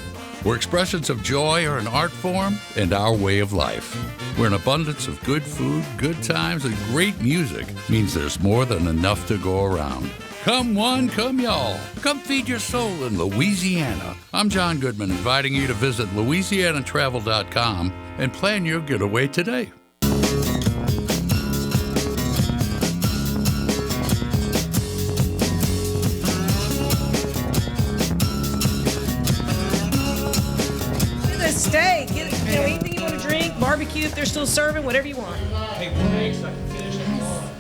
S5: Where expressions of joy are an art form and our way of life. Where an abundance of good food, good times, and great music means there's more than enough to go around. Come one, come y'all. Come feed your soul in Louisiana. I'm John Goodman, inviting you to visit LouisianaTravel.com and plan your getaway today.
S3: Stay. Get anything you want to drink, barbecue if they're still serving, whatever you want.
S11: Hey, one egg so I can finish it tomorrow.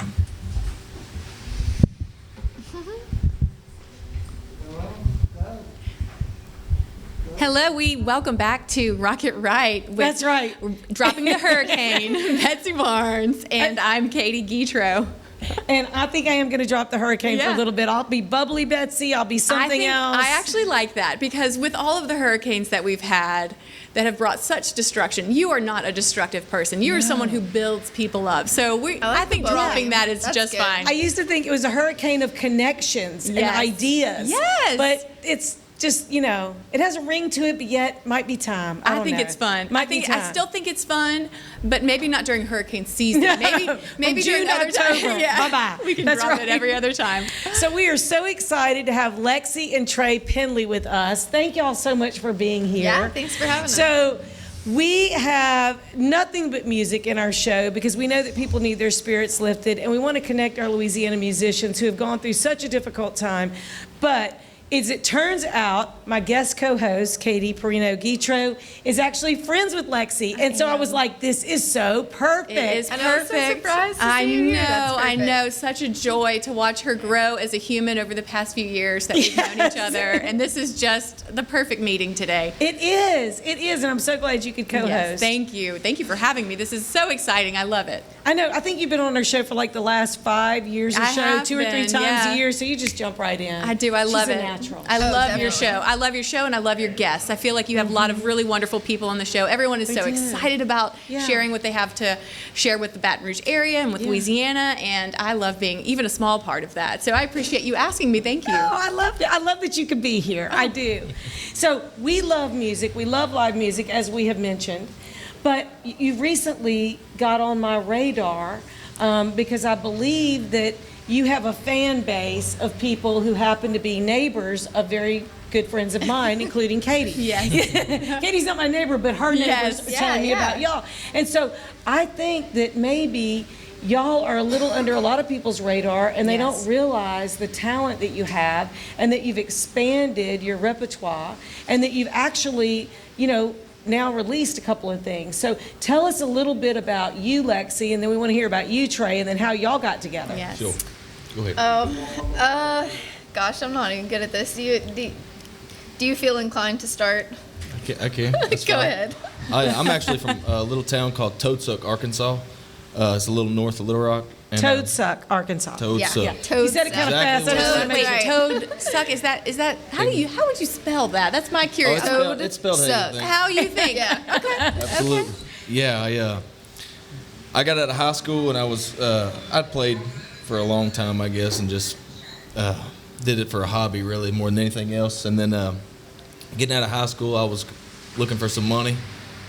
S4: Hello, we welcome back to Rocket Right.
S3: That's right.
S4: Dropping the Hurricane, Betsy Barnes, and I'm Katie Guitreau.
S3: And I think I am going to drop the hurricane for a little bit. I'll be bubbly Betsy. I'll be something else.
S4: I actually like that because with all of the hurricanes that we've had that have brought such destruction, you are not a destructive person. You are someone who builds people up. So I think dropping that is just fine.
S3: I used to think it was a hurricane of connections and ideas.
S4: Yes.
S3: But it's just, it has a ring to it, but yet might be time. I
S4: think it's fun. I still think it's fun, but maybe not during hurricane season. Maybe
S3: June,
S4: during other
S3: October.
S4: time.
S3: Bye-bye.
S4: We can drop it every other time.
S3: So we are so excited to have Lexi and Trey Pendley with us. Thank y'all so much for being here.
S17: Yeah, thanks for having us.
S3: So we have nothing but music in our show because we know that people need their spirits lifted, and we want to connect our Louisiana musicians who have gone through such a difficult time. But as it turns out, my guest co-host, Katie Parrino-Guitreau, is actually friends with Lexi. And so I was like, this is so perfect.
S4: It is perfect.
S17: I'm so surprised to
S4: I
S17: see you here. That's
S4: know,
S17: perfect.
S4: I know. Such a joy to watch her grow as a human over the past few years that we've known each other. And this is just the perfect meeting today.
S3: It is. And I'm so glad you could co-host.
S4: Yes, thank you. Thank you for having me. This is so exciting. I love it.
S3: I know. I think you've been on our show for like the last 5 years or so, 2 or 3 times a year. So you just jump right in.
S4: I do. I love it.
S3: She's a natural.
S4: I love your show. I love your show and I love your guests. I feel like you have a lot of really wonderful people on the show. Everyone is so excited about sharing what they have to share with the Baton Rouge area and with Louisiana, and I love being even a small part of that. So I appreciate you asking me. Thank you.
S3: Oh, I love it. I love that you could be here. I do. So we love music. We love live music, as we have mentioned. But you recently got on my radar because I believe that you have a fan base of people who happen to be neighbors of very good friends of mine, including Katie.
S4: Yes.
S3: Katie's not my neighbor, but her neighbors are telling me about y'all. And so I think that maybe y'all are a little under a lot of people's radar, and they don't realize the talent that you have, and that you've expanded your repertoire, and that you've actually, now released a couple of things. So tell us a little bit about you, Lexi, and then we want to hear about you, Trey, and then how y'all got together.
S4: Yes.
S10: Sure. Go ahead.
S17: Gosh, I'm not even good at this. Do you feel inclined to start?
S18: Okay. That's
S17: Go
S18: fine.
S17: ahead.
S18: I'm actually from a little town called Toadsuck, Arkansas. It's a little north of Little Rock. And,
S3: Toadsuck, Arkansas.
S18: Toadsuck.
S3: Yeah. You said it kind of fast.
S4: Toadsuck, is that how would you spell that? That's my curiosity.
S18: It's spelled how you think.
S4: How you think?
S17: Yeah.
S4: Okay.
S18: Absolutely.
S4: Okay.
S18: Yeah, I got out of high school and I'd played for a long time, I guess, and just did it for a hobby really more than anything else. And then getting out of high school, I was looking for some money,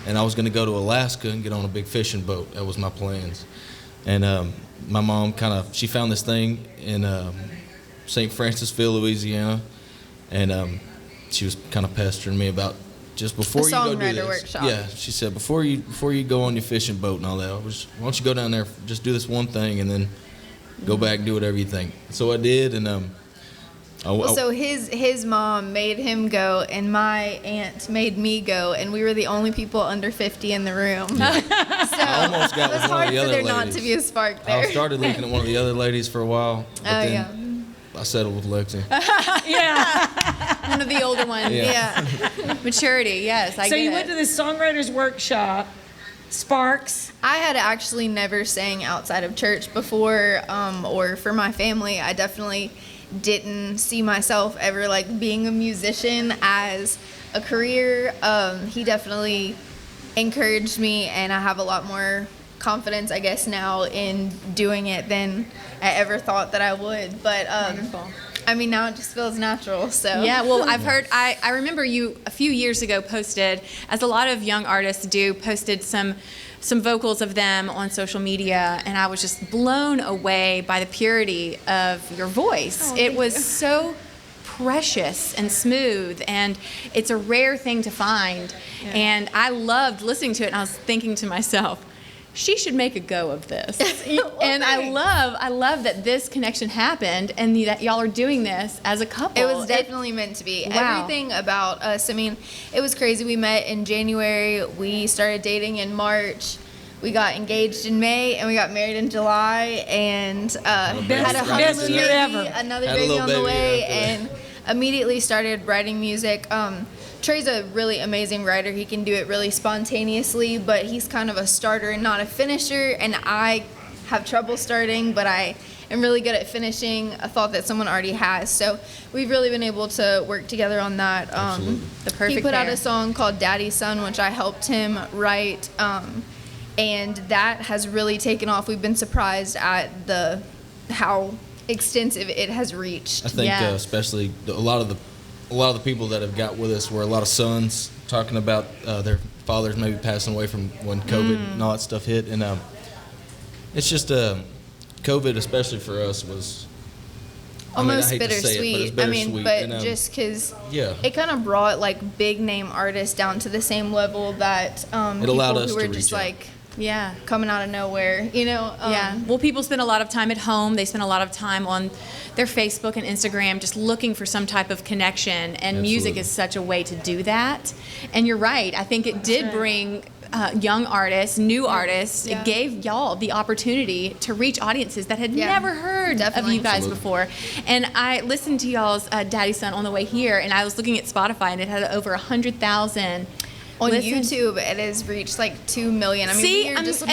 S18: and I was going to go to Alaska and get on a big fishing boat. That was my plans. And my mom she found this thing in St. Francisville, Louisiana, and she was kind of pestering me about just before you go do this.
S17: Workshop.
S18: Yeah, she said before you go on your fishing boat and all that, why don't you go down there, just do this one thing, and then go back and do whatever you think. So I did, and
S17: so his mom made him go, and my aunt made me go, and we were the only people under 50 in the room.
S18: Yeah. So I almost got
S17: it was
S18: with one
S17: hard
S18: of the
S17: for
S18: other
S17: there
S18: ladies.
S17: not to be a spark there.
S18: I started looking at one of the other ladies for a while, but then I settled with Lexi.
S4: Yeah. One of the older ones.
S18: Yeah.
S4: Maturity, yes.
S3: So you went to this songwriters workshop, Sparks.
S17: I had actually never sang outside of church before, or for my family. I definitely didn't see myself ever being a musician as a career. He definitely encouraged me, and I have a lot more confidence, I guess, now in doing it than I ever thought that I would. But
S4: Wonderful.
S17: Now it just feels natural. So
S4: yeah, well, I've heard. I remember you a few years ago posted, as a lot of young artists do, posted some vocals of them on social media, and I was just blown away by the purity of your voice. It was so precious and smooth, and it's a rare thing to find. Yeah. And I loved listening to it, and I was thinking to myself, she should make a go of this. And I love that this connection happened, and that y'all are doing this as a couple.
S17: It was definitely meant to be.
S4: Wow.
S17: Everything about us, it was crazy. We met in January, we started dating in March, we got engaged in May, and we got married in July, and had a
S3: best year ever.
S17: Another baby on the way, and immediately started writing music. Trey's a really amazing writer. He can do it really spontaneously, but he's kind of a starter and not a finisher, and I have trouble starting, but I am really good at finishing a thought that someone already has. So we've really been able to work together on that.
S4: The perfect
S17: he put out
S4: pair.
S17: a song called Daddy's Son, which I helped him write, and that has really taken off. We've been surprised at how extensive it has reached.
S18: I think especially a lot of the people that have got with us were a lot of sons talking about their fathers maybe passing away from when COVID and all that stuff hit, and it's just COVID, especially for us, was
S17: almost
S18: I hate to say it, but it's bittersweet.
S17: Just because
S18: yeah,
S17: it kind of brought big name artists down to the same level that
S18: it allowed us
S17: who were
S18: to
S17: just
S18: reach out.
S17: coming out of nowhere,
S4: yeah. Well, people spend a lot of time at home. They spend a lot of time on their Facebook and Instagram just looking for some type of connection, and music is such a way to do that. And you're right. I think it did bring young artists, new artists. It gave y'all the opportunity to reach audiences that had never heard of you guys before. And I listened to y'all's Daddy's Son on the way here, and I was looking at Spotify, and it had over 100,000
S17: on YouTube. It has reached 2 million.
S3: See,
S17: we are just
S3: 2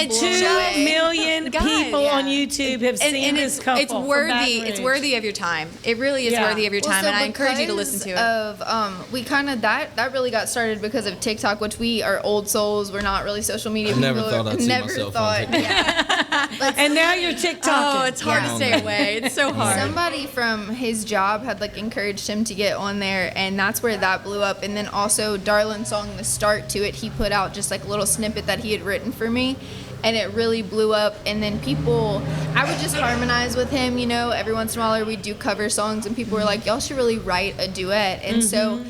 S3: million people on YouTube have seen this couple.
S4: It's worthy. It's worthy of your time. It really is worthy of your time, and I encourage you to listen to it.
S17: We kind of that really got started because of TikTok, which we are old souls. We're not really social media people.
S18: Never thought I'd see myself on TikTok.
S3: And now you're TikToking.
S4: Oh, it's hard to stay away. It's so hard.
S17: Somebody from his job had encouraged him to get on there, and that's where that blew up. And then also Darlin's song, The Start to it, he put out just a little snippet that he had written for me, and it really blew up. And then I would just harmonize with him, every once in a while, we'd do cover songs, and people were like, y'all should really write a duet. And so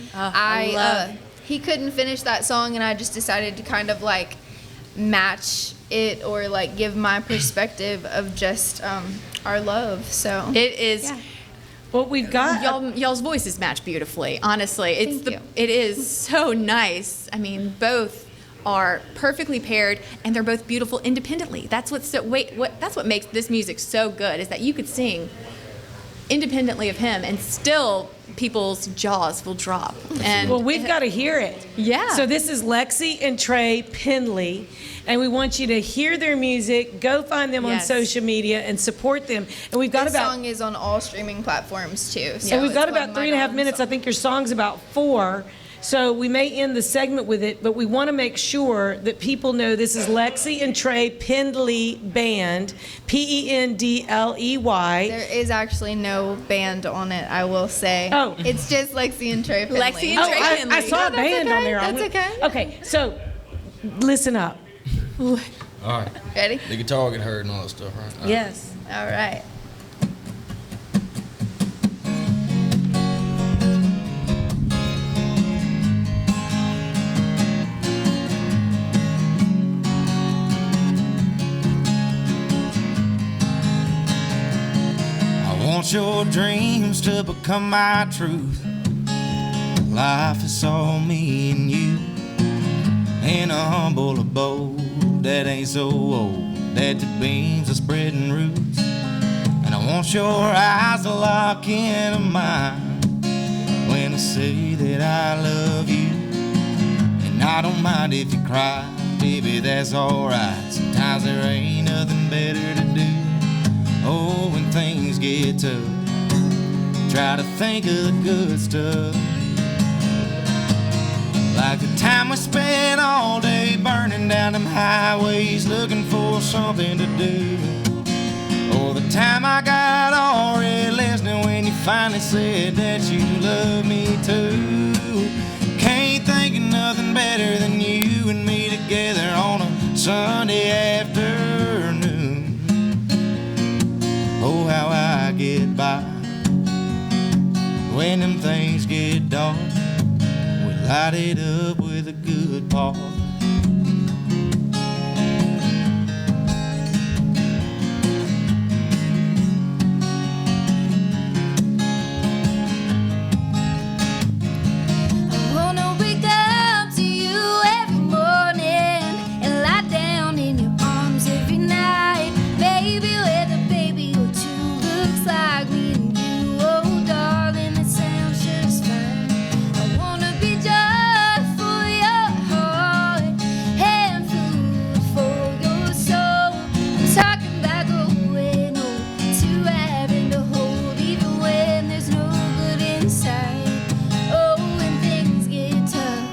S17: he couldn't finish that song, and I just decided to kind of match it or like give my perspective of just our love. So
S4: it is.
S17: Yeah.
S3: Well, we've got
S4: y'all's voices match beautifully. Honestly, it is so nice. I mean, both are perfectly paired, and they're both beautiful independently. That's that's what makes this music so good, is that you could sing independently of him, and still people's jaws will drop. And
S3: well, we've got to hear it.
S4: Yeah.
S3: So this is Lexi and Trey Pendley, and we want you to hear their music. Go find them on social media and support them. And we've got
S17: this
S3: about
S17: song is on all streaming platforms too. So
S3: and we've got
S17: it's one
S3: about
S17: of my
S3: 3.5 minutes. I think your song's about 4. So we may end the segment with it, but we want to make sure that people know this is Lexi and Trey Pendley Band, Pendley.
S17: There is actually no band on it, I will say.
S3: Oh.
S17: It's just Lexi and Trey Pendley.
S4: Lexi and Trey Pendley.
S3: I saw a
S17: that's
S3: band
S17: okay.
S3: on there.
S17: That's okay.
S3: Okay, so listen up.
S18: All right.
S17: Ready?
S18: The guitar get heard and all that stuff, right? All right.
S3: Yes.
S17: All right.
S19: I want your dreams to become my truth. Life is all me and you, in a humble abode that ain't so old, that the beams are spreading roots. And I want your eyes to lock into mine when I say that I love you. And I don't mind if you cry, baby, that's alright. Sometimes there ain't nothing better to do. Oh, when things get tough, try to think of the good stuff. Like the time we spent all day burning down them highways looking for something to do. Or the time I got all red listening when you finally said that you love me too. Can't think of nothing better than you and me together on a Sunday afternoon. Oh, how I get by when them things get dark. We light it up with a good part.
S20: I wanna wake up to you every morning and lie down in your arms every night. Maybe with a baby or two looks like me and you. Oh, darling, it sounds just fine. I wanna be just for your heart and food for your soul. I'm talking about going home to having to hold even when there's no good inside. Oh, when things get tough,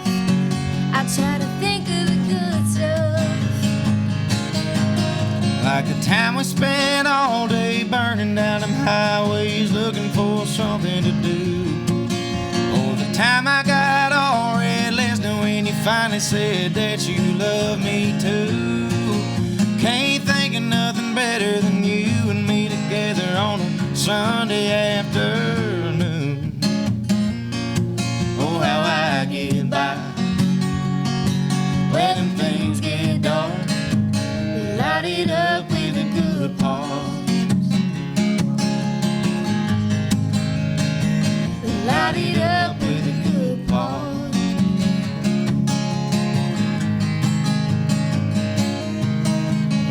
S20: I try to think of the good stuff.
S19: Like the time we spent all day burning down them highways looking for something to do. Or the time I got all red listening when you finally said that you love me too. Can't think of nothing better than you and me together on a Sunday afternoon. Oh, how I get by when them things get dark. Light it up with a good part. Light it up with a good part.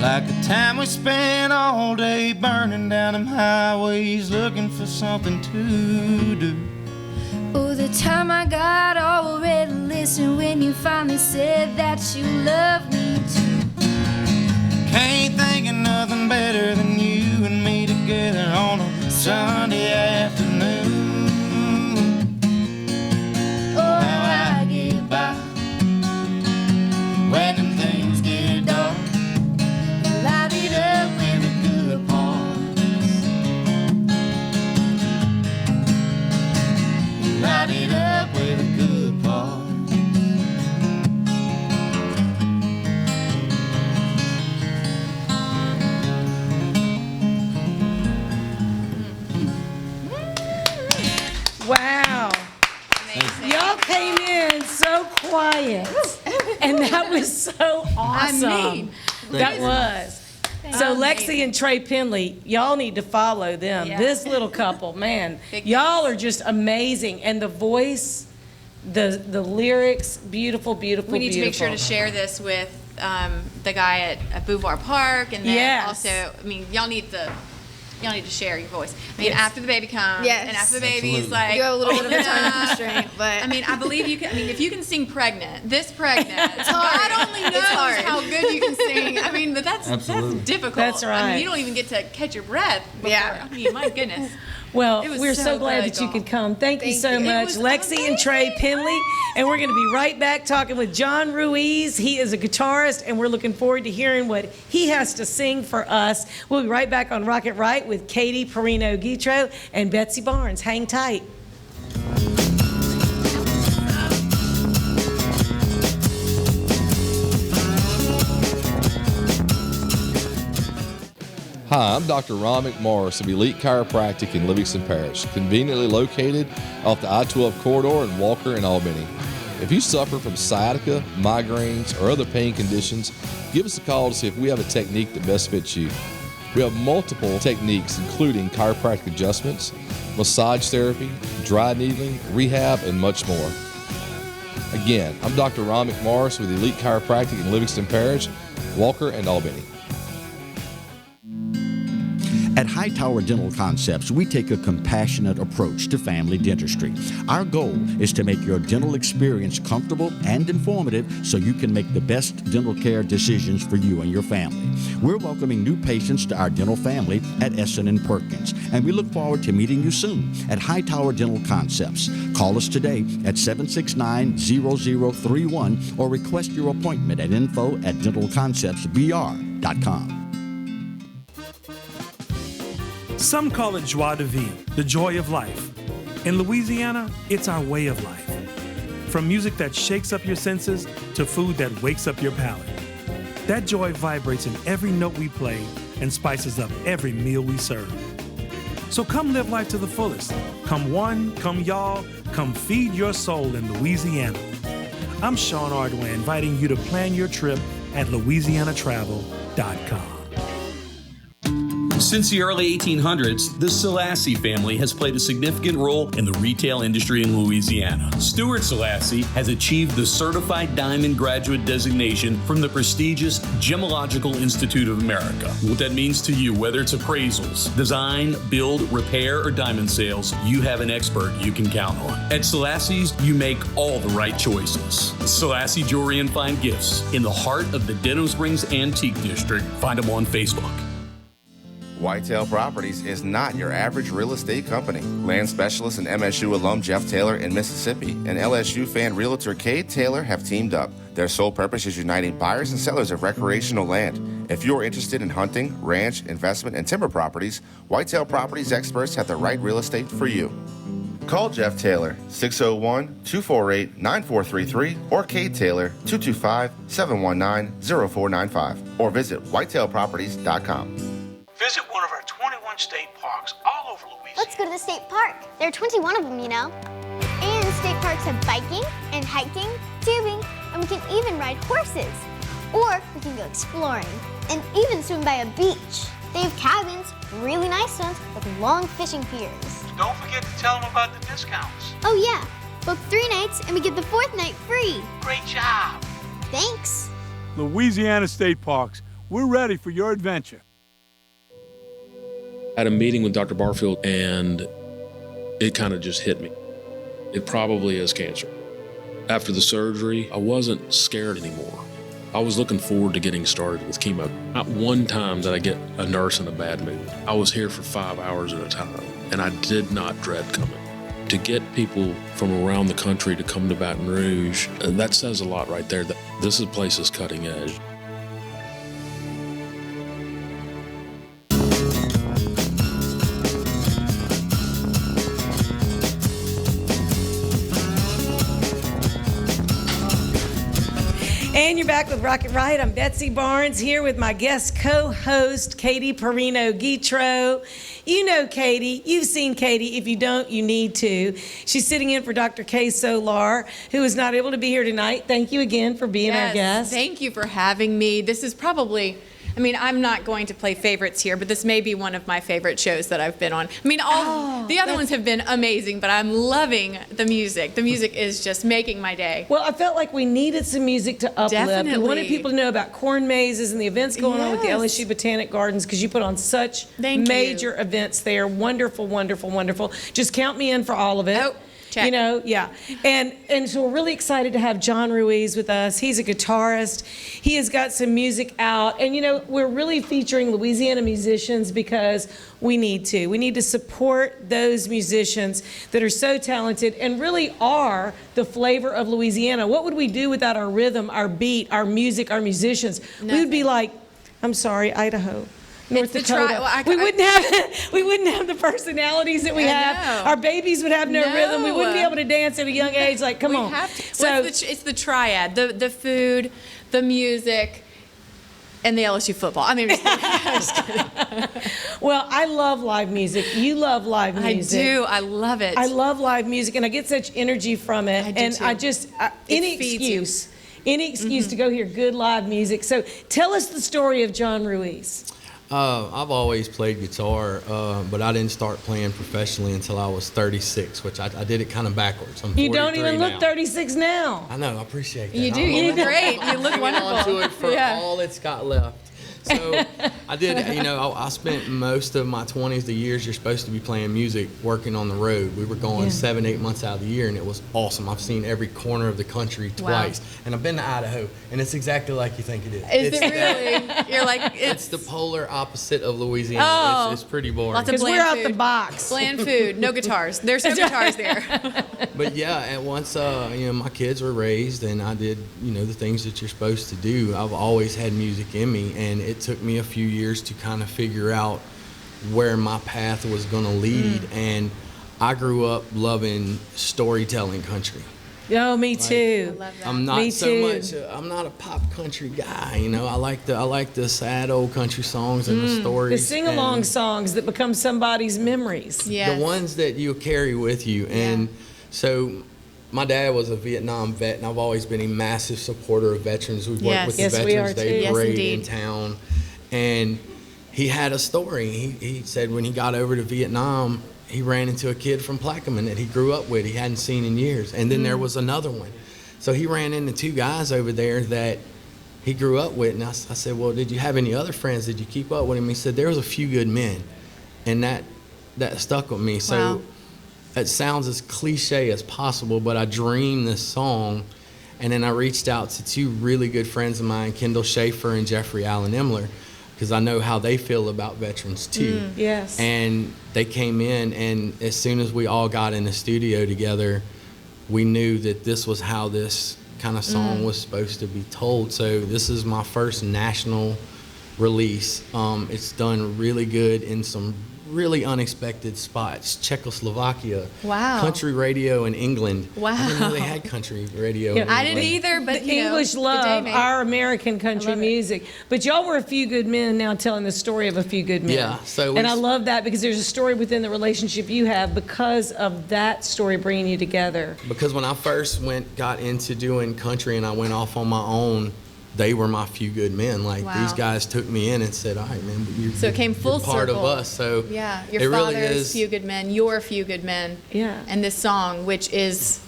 S19: Like the time we spent all day burning down them highways looking for something to do.
S20: Oh, the time I got all red and listen when you finally said that you love me too.
S19: Can't think of nothing better than you and me together on a Sunday afternoon. Oh, how I get by when them things get dark. Light it up with a good part. Light it up with a good part.
S3: Wow. Y'all came in so quiet. And that was so awesome.
S4: I mean,
S3: That was. So Lexi and Trey Pendley, y'all need to follow them.
S4: Yeah.
S3: This little couple, man, y'all are just amazing. And the voice, the lyrics, beautiful, beautiful,
S4: We need to make sure to
S3: beautiful.
S4: share this with the guy at Beauvoir Park, and then
S3: Yes.
S4: also, I mean, y'all need to share your voice. I mean,
S3: Yes.
S4: after the baby comes,
S17: Yes.
S4: and after the baby's
S17: Absolutely.
S4: like,
S17: You have a little bit of a time constraint, but
S4: I mean, I believe you can. I mean, if you can sing pregnant, it's hard. God only knows
S17: It's hard.
S4: how good you can sing. I mean, but that's
S3: Absolutely.
S4: difficult.
S3: That's
S4: I
S3: right.
S4: mean, you don't even get to catch your breath. Before.
S3: Yeah.
S4: I mean, my goodness.
S3: Well,
S4: It was
S3: we're so glad
S4: good,
S3: that you
S4: y'all.
S3: could come. Thank you so
S4: you. It
S3: much,
S4: was
S3: Lexi and Trey Pendley. And we're going to be right back talking with John Ruiz. He is a guitarist, and we're looking forward to hearing what he has to sing for us. We'll be right back on Rock It Right with Katie Parrino-Guitreau and Betsy Barnes. Hang tight.
S10: Hi, I'm Dr. Ron McMorris of Elite Chiropractic in Livingston Parish, conveniently located off the I-12 corridor in Walker and Albany. If you suffer from sciatica, migraines, or other pain conditions, give us a call to see if we have a technique that best fits you. We have multiple techniques, including chiropractic adjustments, massage therapy, dry needling, rehab, and much more. Again, I'm Dr. Ron McMorris with Elite Chiropractic in Livingston Parish, Walker, and Albany.
S16: At Hightower Dental Concepts, we take a compassionate approach to family dentistry. Our goal is to make your dental experience comfortable and informative so you can make the best dental care decisions for you and your family. We're welcoming new patients to our dental family at Essen & Perkins, and we look forward to meeting you soon at Hightower Dental Concepts. Call us today at 769-0031 or request your appointment at info@dentalconceptsbr.com.
S21: Some call it joie de vivre, the joy of life. In Louisiana, it's our way of life. From music that shakes up your senses to food that wakes up your palate. That joy vibrates in every note we play and spices up every meal we serve. So come live life to the fullest. Come one, come y'all, come feed your soul in Louisiana. I'm Sean Ardway, inviting you to plan your trip at louisianatravel.com.
S7: Since the early 1800s, the Selassie family has played a significant role in the retail industry in Louisiana. Stuart Selassie has achieved the Certified Diamond Graduate designation from the prestigious Gemological Institute of America. What that means to you, whether it's appraisals, design, build, repair, or diamond sales, you have an expert you can count on. At Selassie's, you make all the right choices. Selassie Jewelry and Fine Gifts in the heart of the Denham Springs Antique District. Find them on Facebook.
S15: Whitetail Properties is not your average real estate company. Land specialist and MSU alum Jeff Taylor in Mississippi and LSU fan realtor Kay Taylor have teamed up. Their sole purpose is uniting buyers and sellers of recreational land. If you're interested in hunting, ranch, investment, and timber properties, Whitetail Properties experts have the right real estate for you. Call Jeff Taylor, 601-248-9433, or Kay Taylor, 225-719-0495, or visit whitetailproperties.com.
S8: Visit one of our 21 state parks all over Louisiana.
S9: Let's go to the state park. There are 21 of them, you know. And state parks have biking and hiking, tubing, and we can even ride horses. Or we can go exploring and even swim by a beach. They have cabins, really nice ones, with long fishing piers.
S8: Don't forget to tell them about the discounts.
S9: Oh yeah, book 3 nights and we get the 4th night free.
S8: Great job.
S9: Thanks.
S6: Louisiana State Parks, we're ready for your adventure.
S22: I had a meeting with Dr. Barfield and it kind of just hit me. It probably is cancer. After the surgery, I wasn't scared anymore. I was looking forward to getting started with chemo. Not one time did I get a nurse in a bad mood. I was here for 5 hours at a time and I did not dread coming. To get people from around the country to come to Baton Rouge, that says a lot right there. That this place is cutting edge.
S3: And you're back with Rocket Right. I'm Betsy Barnes here with my guest co-host, Katie Parrino-Guitreau. You know Katie. You've seen Katie. If you don't, you need to. She's sitting in for Dr. Kay Solar, who is not able to be here tonight. Thank you again for being our guest.
S4: Thank you for having me. This is probably... I mean, I'm not going to play favorites here, but this may be one of my favorite shows that I've been on. I mean, the other ones have been amazing, but I'm loving the music. The music is just making my day.
S3: Well, I felt like we needed some music to uplift.
S4: Definitely.
S3: We wanted people to know about corn mazes and the events going on with the LSU Botanic Gardens, because you put on such major events there. Wonderful, wonderful, wonderful. Just count me in for all of it.
S4: Oh. Check.
S3: You know, yeah. And so we're really excited to have John Ruiz with us. He's a guitarist. He has got some music out. And, you know, we're really featuring Louisiana musicians because we need to. We need to support those musicians that are so talented and really are the flavor of Louisiana. What would we do without our rhythm, our beat, our music, our musicians?
S4: Nothing.
S3: We would be like, I'm sorry, Idaho. North
S4: It's the
S3: Dakota. We wouldn't have the personalities that we have. Our babies would have no rhythm. We wouldn't be able to dance at a young age. Like, come on.
S4: So it's the triad: the food, the music, and the LSU football. I mean, I'm just kidding.
S3: Well, I love live music. You love live music.
S4: I do. I love it.
S3: I love live music, and I get such energy from it.
S4: I do too.
S3: I just any excuse to go hear good live music. So tell us the story of John Ruiz.
S1: I've always played guitar, but I didn't start playing professionally until I was 36, which I did it kind of backwards. I'm 43
S3: You don't even look
S1: now.
S3: 36 now.
S1: I know, I appreciate that.
S4: You do. You look great. You look wonderful.
S1: On to it for all it's got left. So I did, you know, I spent most of my 20s, the years you're supposed to be playing music, working on the road. We were going 7-8 months out of the year, and it was awesome. I've seen every corner of the country twice. And I've been to Idaho, and it's exactly like you think it is.
S4: Is it really? You're like,
S1: it's the polar opposite of Louisiana.
S4: Oh,
S1: it's pretty boring.
S4: Lots of
S3: Because we're out the box.
S4: Bland food, no guitars. There's no guitars there.
S1: But yeah, and once you know, my kids were raised and I did, you know, the things that you're supposed to do, I've always had music in me, and it took me a few years to kind of figure out where my path was going to lead. And I grew up loving storytelling country.
S3: Oh, me too.
S4: I love that.
S1: I'm not
S3: Me
S1: so
S3: too.
S1: much. I'm not a pop country guy. You know, I like the sad old country songs and the stories.
S3: The sing-along songs that become somebody's memories.
S1: The ones that you carry with you. And so my dad was a Vietnam vet, and I've always been a massive supporter of veterans. We've worked with the Veterans Day Parade in town. And he had a story. He said when he got over to Vietnam, he ran into a kid from Plaquemine that he grew up with, he hadn't seen in years. And then there was another one. So he ran into two guys over there that he grew up with. And I said, well, did you have any other friends? Did you keep up with him? He said, there was a few good men. And that stuck with me. So it sounds as cliche as possible, but I dreamed this song. And then I reached out to two really good friends of mine, Kendall Schaefer and Jeffrey Allen Imler, because I know how they feel about veterans too.
S3: Yes.
S1: And they came in, and as soon as we all got in the studio together, we knew that this was how this kind of song was supposed to be told. So this is my first national release. It's done really good in some really unexpected spots. Czechoslovakia, country radio in England.
S4: Wow.
S1: I didn't know they had country radio in
S4: I
S1: England.
S4: didn't either, but
S3: the English love our American country music. But y'all were a few good men now telling the story of a few good men.
S1: Yeah, so
S3: and I love that because there's a story within the relationship you have because of that story bringing you together.
S1: Because when I first got into doing country and I went off on my own, they were my few good men. Like these guys took me in and said, all right, man,
S4: so it came full
S1: part
S4: circle.
S1: of us. So
S4: yeah,
S1: it
S4: your
S1: really
S4: father's
S1: is
S4: few good men, your few good men.
S3: Yeah.
S4: And this song, which is,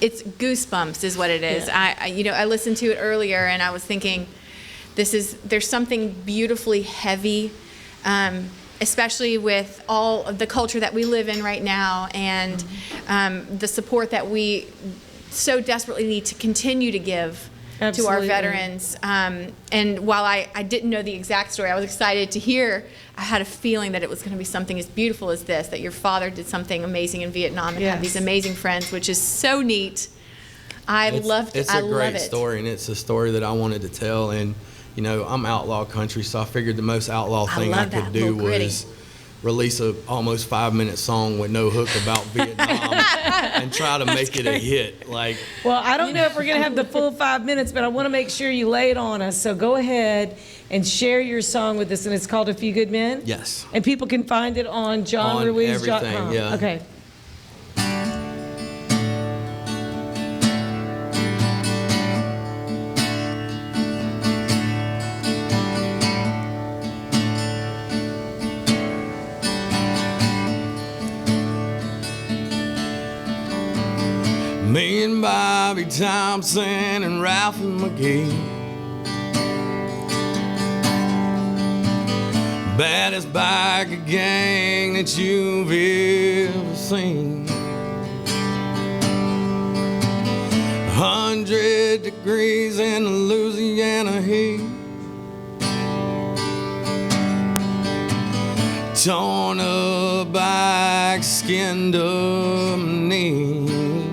S4: it's goosebumps is what it is.
S3: Yeah.
S4: I listened to it earlier and I was thinking, there's something beautifully heavy, especially with all of the culture that we live in right now and the support that we so desperately need to continue to give to our veterans. And while I didn't know the exact story, I was excited to hear. I had a feeling that it was going to be something as beautiful as this, that your father did something amazing in Vietnam and had these amazing friends, which is so neat.
S1: It's a great story, and it's a story that I wanted to tell. And, you know, I'm outlaw country, so I figured the most outlaw thing I could do release a almost 5-minute song with no hook about Vietnam and try to make it a hit. Like,
S3: well, I don't know if we're going to have the full 5 minutes, but I want to make sure you lay it on us. So go ahead and share your song with us, and it's called A Few Good Men?
S1: Yes.
S3: And people can find it on johnruiz.com.
S1: On everything, yeah.
S3: Okay.
S1: Me and Bobby Thompson and Ralphie McGee, baddest biker gang that you've ever seen. 100 degrees in the Louisiana heat, torn up bike, skinned up knees.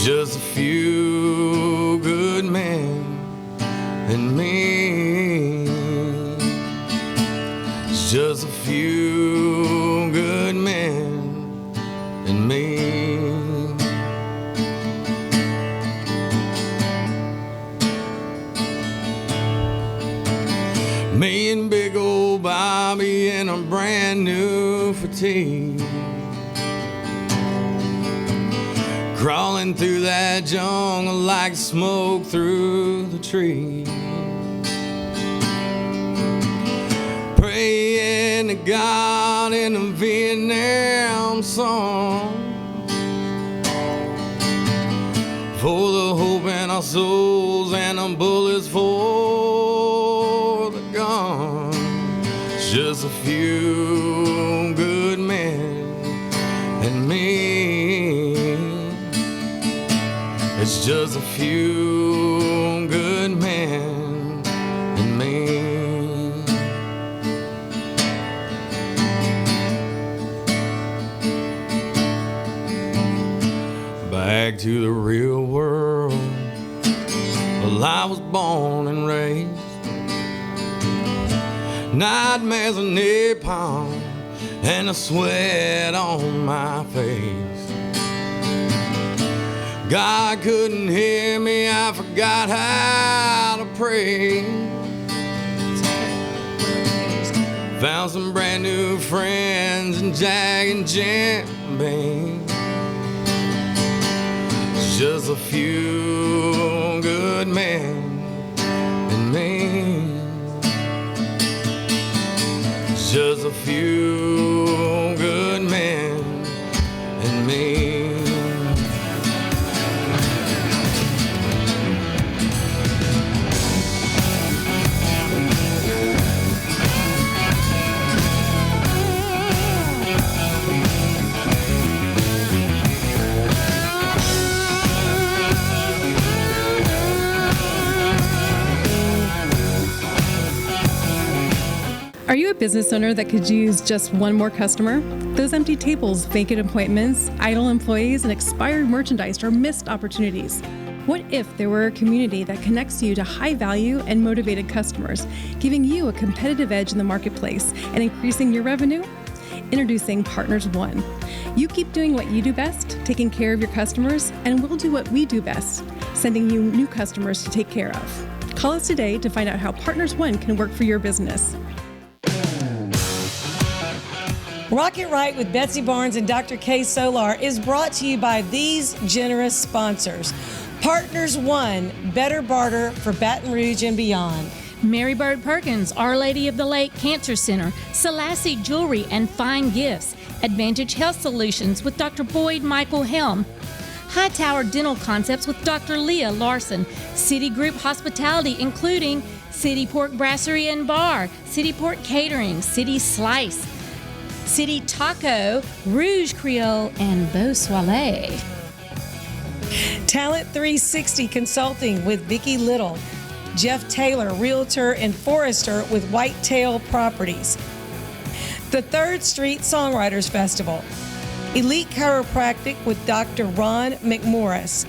S1: Just a few good men and me. It's just a few good men and me. Me and big old Bobby in a brand new fatigue, crawling through that jungle like smoke through the trees, praying to God in a Vietnam song for the hope in our souls and the bullets for the gun. Just a few good men and me. It's just a few good men and me. Back to the real world. Well, I was born and raised. Nightmares of napalm and the sweat on my face. God couldn't hear me, I forgot how to pray. Found some brand new friends in Jack and Jim Beam. Just a few good men and me. Just a few good men and me.
S2: Are you a business owner that could use just one more customer? Those empty tables, vacant appointments, idle employees, and expired merchandise are missed opportunities. What if there were a community that connects you to high-value and motivated customers, giving you a competitive edge in the marketplace and increasing your revenue? Introducing Partners One. You keep doing what you do best, taking care of your customers, and we'll do what we do best, sending you new customers to take care of. Call us today to find out how Partners One can work for your business.
S3: Rock It Right with Betsy Barnes and Dr. K. Solar is brought to you by these generous sponsors. Partners One, better barter for Baton Rouge and beyond.
S14: Mary Bird Perkins, Our Lady of the Lake Cancer Center, Selassie Jewelry and Fine Gifts, Advantage Health Solutions with Dr. Boyd Michael Helm, Hightower Dental Concepts with Dr. Leah Larson, City Group Hospitality including City Pork Brasserie and Bar, City Pork Catering, City Slice, City Taco, Rouge Creole, and Beau Soleil.
S3: Talent 360 Consulting with Vicki Little, Jeff Taylor, Realtor and Forester with Whitetail Properties. The 3rd Street Songwriters Festival, Elite Chiropractic with Dr. Ron McMorris,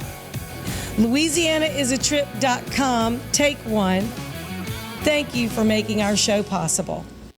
S3: LouisianaIsATrip.com, Take One. Thank you for making our show possible.